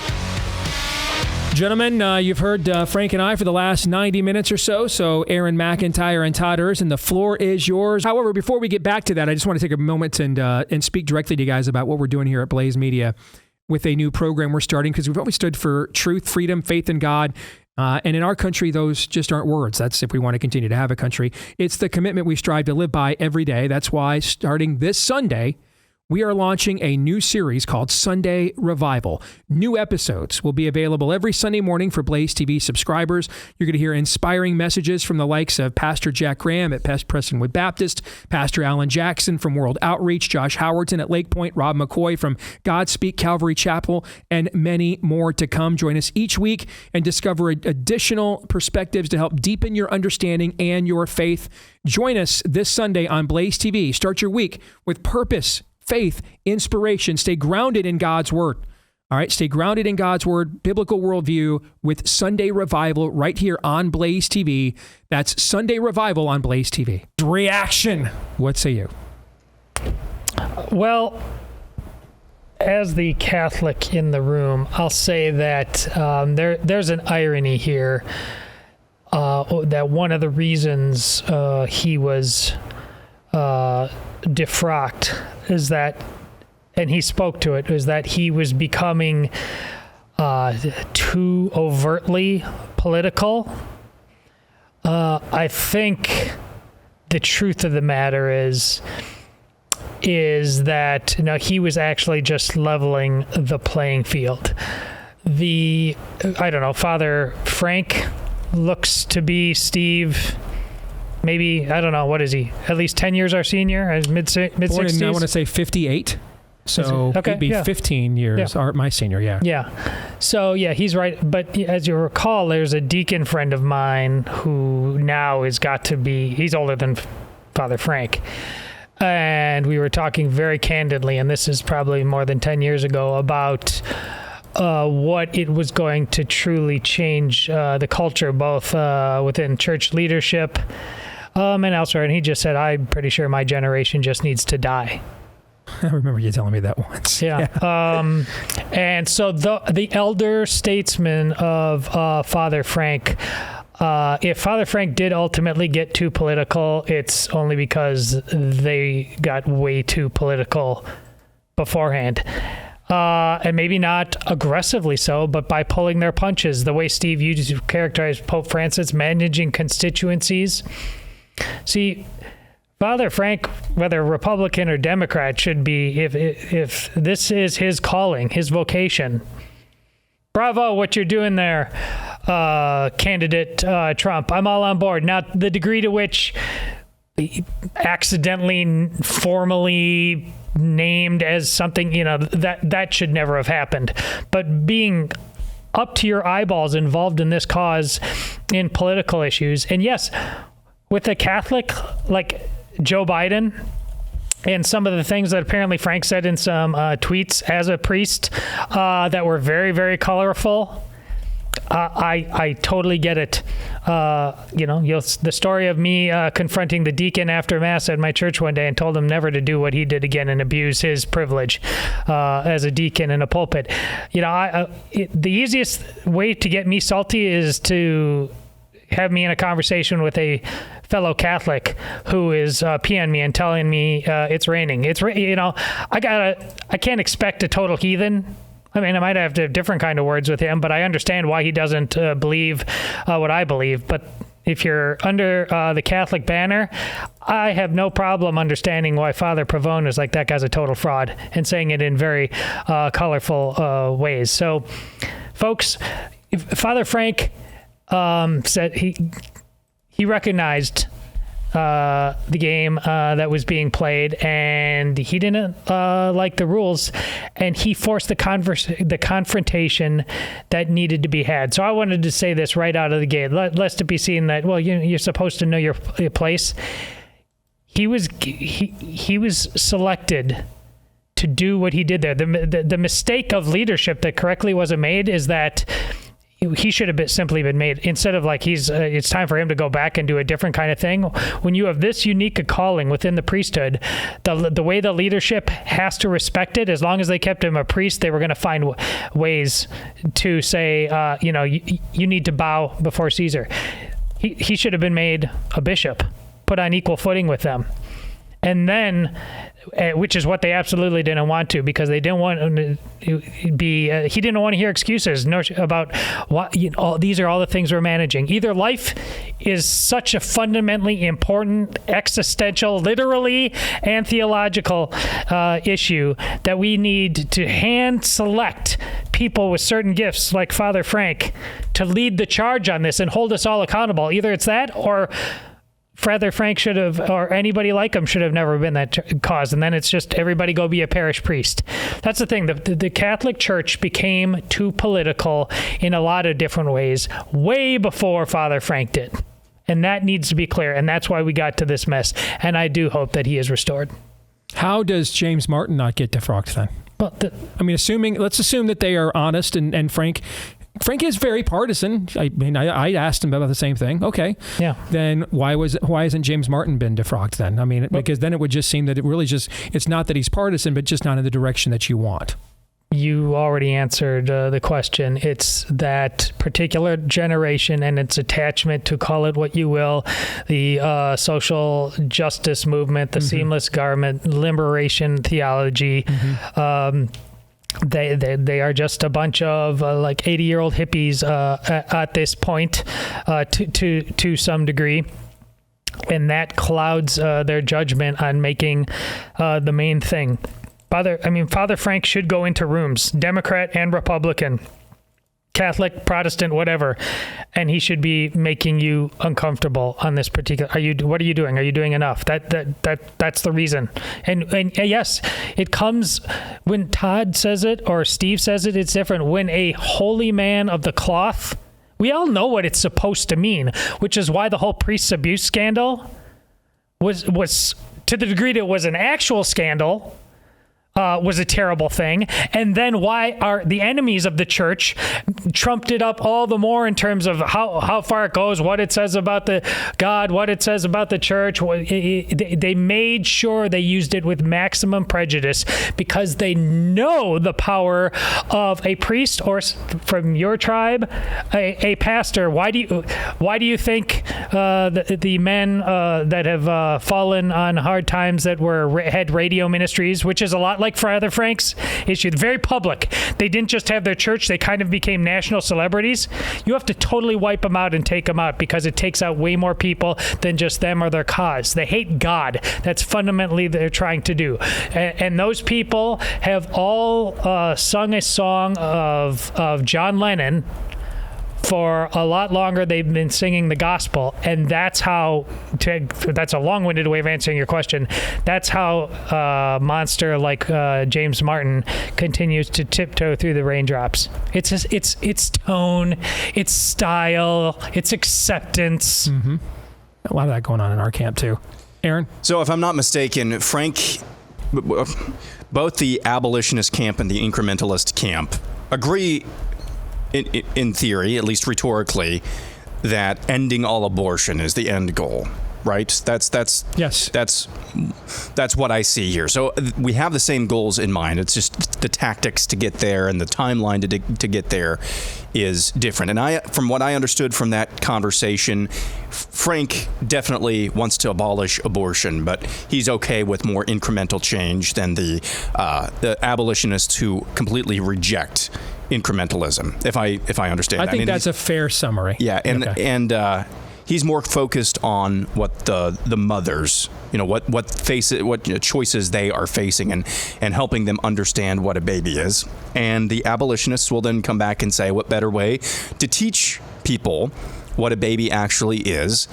S1: Gentlemen, you've heard Frank and I for the last 90 minutes or so. So Aaron McIntyre and Todd and the floor is yours. However, before we get back to that, I just want to take a moment and speak directly to you guys about what we're doing here at Blaze Media. with a new program we're starting because we've always stood for truth, freedom, faith in God. And in our country, those just aren't words. That's if we want to continue to have a country. It's the commitment we strive to live by every day. That's why starting this Sunday, we are launching a new series called Sunday Revival. New episodes will be available every Sunday morning for Blaze TV subscribers. You're going to hear inspiring messages from the likes of Pastor Jack Graham at Prestonwood Baptist, Pastor Alan Jackson from World Outreach, Josh Howerton at Lake Point, Rob McCoy from Godspeak Calvary Chapel, and many more to come. Join us each week and discover additional perspectives to help deepen your understanding and your faith. Join us this Sunday on Blaze TV. Start your week with purpose, faith, inspiration. Stay grounded in God's word. All right, stay grounded in God's word, biblical worldview with Sunday Revival right here on Blaze TV. That's Sunday Revival on Blaze TV. Reaction. What say you?
S4: Well, as the Catholic in the room, I'll say that there's an irony here. That one of the reasons he was defrocked is that, and he spoke to it, is that he was becoming too overtly political. I think the truth of the matter is that he was actually just leveling the playing field. Father Frank looks to be Steve. Maybe, I don't know, what is he? At least 10 years our senior, mid-60s?
S1: I want to say 58. So he'd be 15 years my senior,
S4: Yeah. So, he's right. But as you recall, there's a deacon friend of mine who now he's older than Father Frank. And we were talking very candidly, and this is probably more than 10 years ago, about what it was going to truly change the culture, both within church leadership and elsewhere. And he just said, I'm pretty sure my generation just needs to die.
S1: I remember you telling me that once.
S4: Yeah. And so the elder statesman of Father Frank, if Father Frank did ultimately get too political, it's only because they got way too political beforehand. And maybe not aggressively so, but by pulling their punches, the way Steve, you characterized Pope Francis managing constituencies. See, Father Frank, whether Republican or Democrat, should be, if this is his calling, his vocation, bravo, what you're doing there, candidate Trump. I'm all on board. Now, the degree to which accidentally, formally named as something, that should never have happened. But being up to your eyeballs involved in this cause in political issues, and yes, with a Catholic like Joe Biden and some of the things that apparently Frank said in some tweets as a priest that were very, very colorful, I totally get it. The story of me confronting the deacon after Mass at my church one day and told him never to do what he did again and abuse his privilege as a deacon in a pulpit. The easiest way to get me salty is to have me in a conversation with a fellow Catholic who is peeing me and telling me it's raining. I can't expect a total heathen. I mean, I might have to have different kind of words with him, but I understand why he doesn't believe what I believe. But if you're under the Catholic banner, I have no problem understanding why Father Pavone is like, that guy's a total fraud, and saying it in very colorful ways. So, folks, Father Frank said he recognized the game that was being played, and he didn't like the rules, and he forced the confrontation that needed to be had. So I wanted to say this right out of the gate, lest it be seen that, well, you're supposed to know your place. He was selected to do what he did there. The mistake of leadership that correctly wasn't made is that he should have simply been made, instead of like it's time for him to go back and do a different kind of thing. When you have this unique a calling within the priesthood, the way the leadership has to respect it, as long as they kept him a priest, they were going to find ways to say, you need to bow before Caesar. He should have been made a bishop, put on equal footing with them. And then which is what they absolutely didn't want to, because they didn't want to be. He didn't want to hear excuses about what these are all the things we're managing. Either life is such a fundamentally important, existential, literally and theological issue that we need to hand select people with certain gifts, like Father Frank, to lead the charge on this and hold us all accountable. Either it's that, or Father Frank should have, or anybody like him should have never been that cause. And then it's just everybody go be a parish priest. That's the thing. The Catholic Church became too political in a lot of different ways way before Father Frank did. And that needs to be clear. And that's why we got to this mess. And I do hope that he is restored.
S1: How does James Martin not get defrocked then?
S4: Well,
S1: let's assume that they are honest and Frank is very partisan. I asked him about the same thing. Okay.
S4: Yeah.
S1: Then why hasn't James Martin been defrocked then? Because then it would just seem that it's not that he's partisan, but just not in the direction that you want.
S4: You already answered the question. It's that particular generation and its attachment to, call it what you will, the social justice movement, the seamless garment, liberation theology. They are just a bunch of 80-year-old hippies at this point, to some degree, and that clouds their judgment on making the main thing. Father Frank should go into rooms, Democrat and Republican, Catholic, Protestant, whatever, and he should be making you uncomfortable on this particular. What are you doing? Are you doing enough? That's the reason. And yes, it comes when Todd says it or Steve says it. It's different when a holy man of the cloth. We all know what it's supposed to mean, which is why the whole priest's abuse scandal was to the degree that it was an actual scandal. Was a terrible thing, and then why are the enemies of the church trumped it up all the more in terms of how far it goes, what it says about the God, what it says about the church. They made sure they used it with maximum prejudice because they know the power of a priest or, from your tribe, a pastor. Why do you think the men that have fallen on hard times that had radio ministries, which is a lot like Father Frank's issue, very public. They didn't just have their church, they kind of became national celebrities. You have to totally wipe them out and take them out because it takes out way more people than just them or their cause. They hate God. That's fundamentally they're trying to do. And those people have all sung a song of John Lennon for a lot longer. They've been singing the gospel, and that's how, that's a long-winded way of answering your question. That's how a monster like James Martin continues to tiptoe through the raindrops. It's tone, it's style, it's acceptance.
S1: Mm-hmm. A lot of that going on in our camp too. Aaron?
S5: So if I'm not mistaken, Frank, both the abolitionist camp and the incrementalist camp agree in theory, at least rhetorically, that ending all abortion is the end goal, right?
S1: Yes.
S5: That's what I see here. So we have the same goals in mind. It's just the tactics to get there and the timeline to get there is different. And from what I understood from that conversation, Frank definitely wants to abolish abortion, but he's okay with more incremental change than the abolitionists who completely reject incrementalism, if I understand.
S1: I think that's a fair summary.
S5: Yeah, and he's more focused on what the mothers, what choices they are facing, and helping them understand what a baby is. And the abolitionists will then come back and say, what better way to teach people what a baby actually is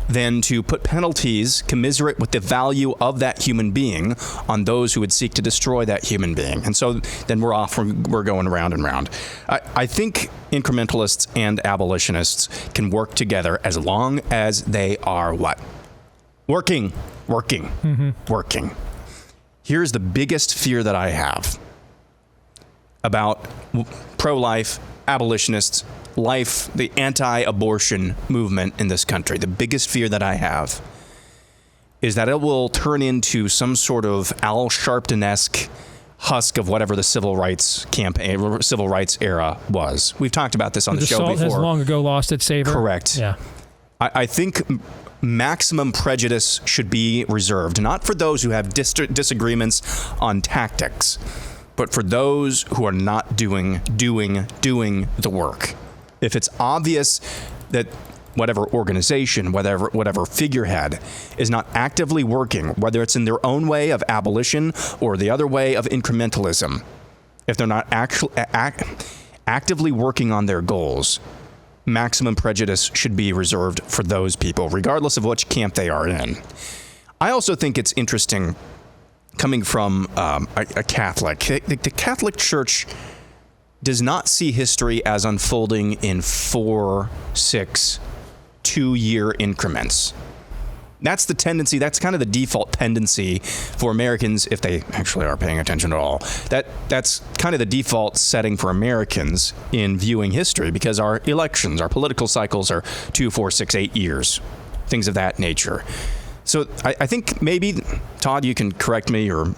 S5: than to put penalties commiserate with the value of that human being on those who would seek to destroy that human being. And so then we're going round and round. I think incrementalists and abolitionists can work together as long as they are what? Working. Here's the biggest fear that I have about pro-life, abolitionists, life, the anti-abortion movement in this country. The biggest fear that I have is that it will turn into some sort of Al Sharpton-esque husk of whatever the civil rights era was. We've talked about this on the show before.
S1: Has long ago lost its savor.
S5: Correct.
S1: Yeah.
S5: I think maximum prejudice should be reserved, not for those who have disagreements on tactics, but for those who are not doing the work. If it's obvious that whatever organization, whatever figurehead is not actively working, whether it's in their own way of abolition or the other way of incrementalism, if they're not actively working on their goals, maximum prejudice should be reserved for those people, regardless of which camp they are in. I also think it's interesting, coming from a Catholic, the Catholic Church does not see history as unfolding in 4, 6, 2-year increments. That's the tendency. That's kind of the default tendency for Americans, if they actually are paying attention at all. That's kind of the default setting for Americans in viewing history, because our elections, our political cycles are 2, 4, 6, 8 years, things of that nature. So I think maybe, Todd, you can correct me or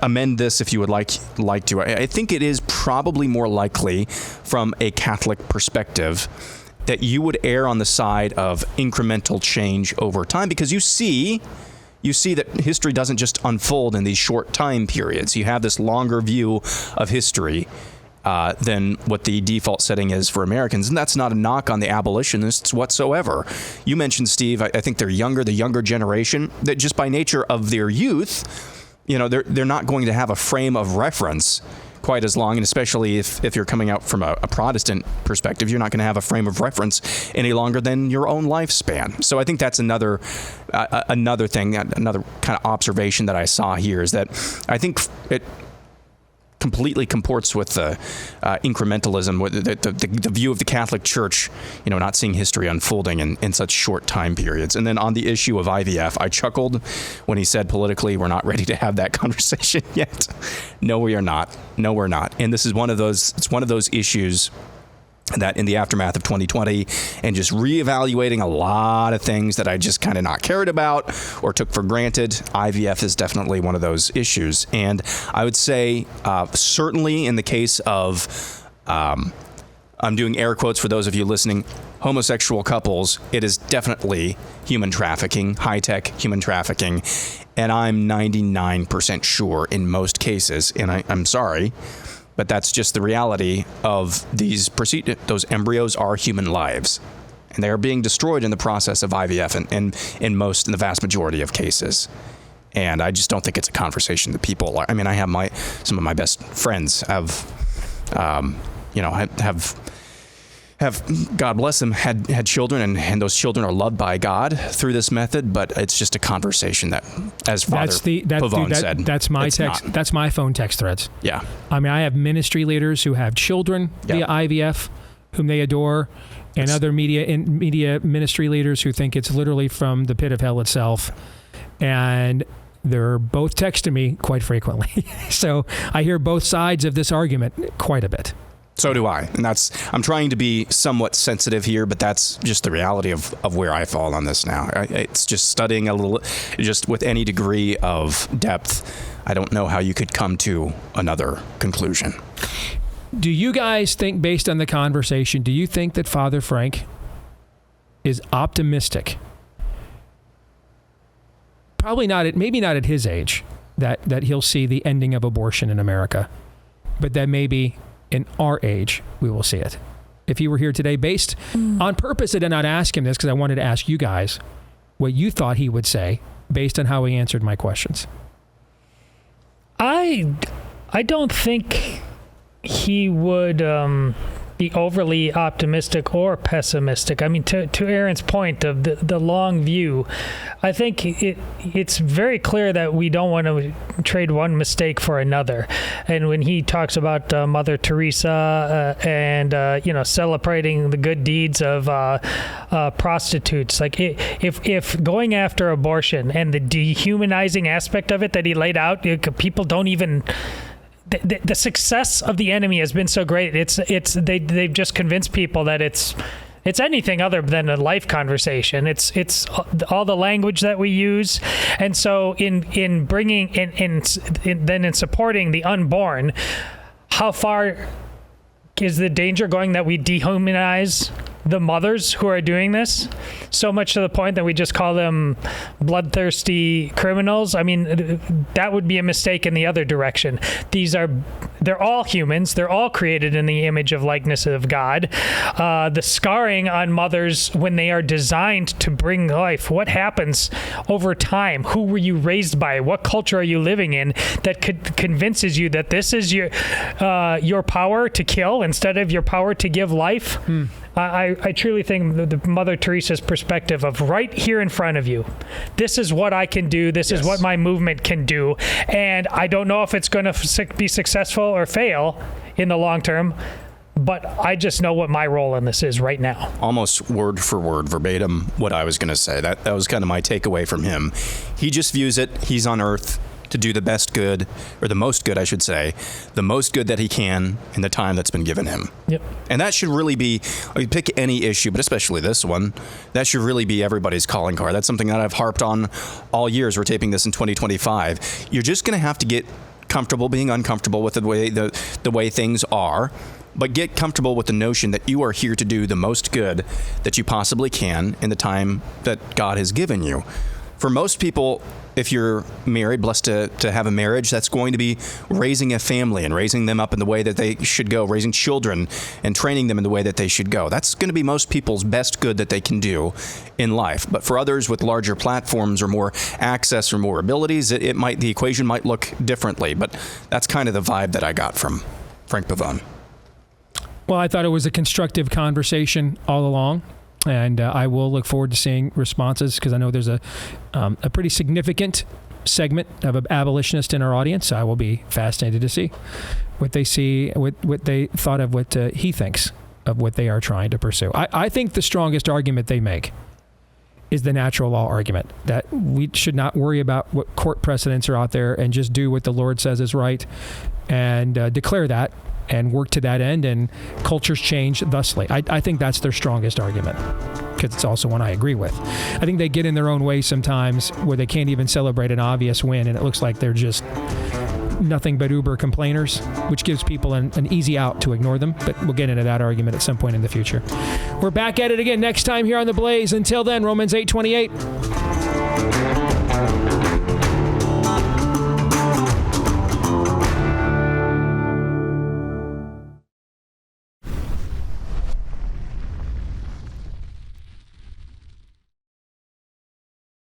S5: amend this if you would like to. I think it is probably more likely from a Catholic perspective that you would err on the side of incremental change over time, because you see that history doesn't just unfold in these short time periods. You have this longer view of history than what the default setting is for Americans. And that's not a knock on the abolitionists whatsoever. You mentioned, Steve, I think the younger generation, that just by nature of their youth, they're not going to have a frame of reference quite as long, and especially if you're coming out from a Protestant perspective, you're not going to have a frame of reference any longer than your own lifespan. So I think that's another thing, another kind of observation that I saw here, is that I think it completely comports with the incrementalism, the view of the Catholic Church, not seeing history unfolding in such short time periods. And then on the issue of IVF, I chuckled when he said politically, we're not ready to have that conversation yet. No, we are not. No, we're not. And this is one of those issues that in the aftermath of 2020 and just reevaluating a lot of things that I just kind of not cared about or took for granted, IVF is definitely one of those issues. And I would say certainly in the case of, I'm doing air quotes for those of you listening, homosexual couples, it is definitely human trafficking, high-tech human trafficking. And I'm 99% sure in most cases, and I'm sorry, but that's just the reality of those embryos are human lives, and they are being destroyed in the process of IVF and in the vast majority of cases. And I just don't think it's a conversation that people are. I mean, I have some of my best friends have God bless them, had children, and those children are loved by God through this method, but it's just a conversation that, as Father Pavone said,
S1: that's my text. That's my phone text threads.
S5: Yeah.
S1: I mean, I have ministry leaders who have children via IVF, whom they adore, and other media ministry leaders who think it's literally from the pit of hell itself. And they're both texting me quite frequently. So I hear both sides of this argument quite a bit.
S5: So do I. And I'm trying to be somewhat sensitive here, but that's just the reality of where I fall on this now. It's just studying a little, just with any degree of depth. I don't know how you could come to another conclusion.
S1: Do you guys think, based on the conversation, do you think that Father Frank is optimistic? Probably not, maybe not at his age, that he'll see the ending of abortion in America, but that maybe in our age, we will see it. If he were here today, based on purpose, I did not ask him this because I wanted to ask you guys what you thought he would say based on how he answered my questions.
S4: I don't think he would be overly optimistic or pessimistic. I mean, to Aaron's point of the long view, I think it's very clear that we don't want to trade one mistake for another. And when he talks about Mother Teresa and celebrating the good deeds of prostitutes, like if going after abortion and the dehumanizing aspect of it that he laid out, people don't even. The success of the enemy has been so great. They've just convinced people that it's anything other than a life conversation. It's all the language that we use, and so in bringing then in supporting the unborn, how far is the danger going that we dehumanize the mothers who are doing this, so much to the point that we just call them bloodthirsty criminals. I mean, that would be a mistake in the other direction. They're all humans. They're all created in the image of likeness of God. The scarring on mothers when they are designed to bring life, what happens over time? Who were you raised by? What culture are you living in that convinces you that this is your power to kill instead of your power to give life? I truly think the Mother Teresa's perspective of right here in front of you, this is what I can do, this is what my movement can do, and I don't know if it's going to be successful or fail in the long term, but I just know what my role in this is right now. Almost
S5: word for word, verbatim, what I was going to say. That was kind of my takeaway from him. He just views it, he's on Earth to do the best good, or the most good, I should say, the most good that he can in the time that's been given him.
S4: Yep.
S5: And that should really be, pick any issue, but especially this one, that should really be everybody's calling card. That's something that I've harped on all years. We're taping this in 2025. You're just going to have to get comfortable being uncomfortable with the way things are, but get comfortable with the notion that you are here to do the most good that you possibly can in the time that God has given you. For most people, if you're married, blessed to have a marriage, that's going to be raising a family and raising them up in the way that they should go, raising children and training them in the way that they should go. That's going to be most people's best good that they can do in life. But for others with larger platforms or more access or more abilities, the equation might look differently. But that's kind of the vibe that I got from Frank Pavone.
S1: Well, I thought it was a constructive conversation all along. And I will look forward to seeing responses because I know there's a pretty significant segment of abolitionists in our audience. I will be fascinated to see what they thought of what he thinks of what they are trying to pursue. I think the strongest argument they make is the natural law argument, that we should not worry about what court precedents are out there and just do what the Lord says is right and declare that and work to that end, and cultures change thusly. I think that's their strongest argument, because it's also one I agree with. I think they get in their own way sometimes where they can't even celebrate an obvious win, and it looks like they're just nothing but uber complainers, which gives people an easy out to ignore them. But we'll get into that argument at some point in the future. We're back at it again next time here on The Blaze. Until then, Romans 8:28.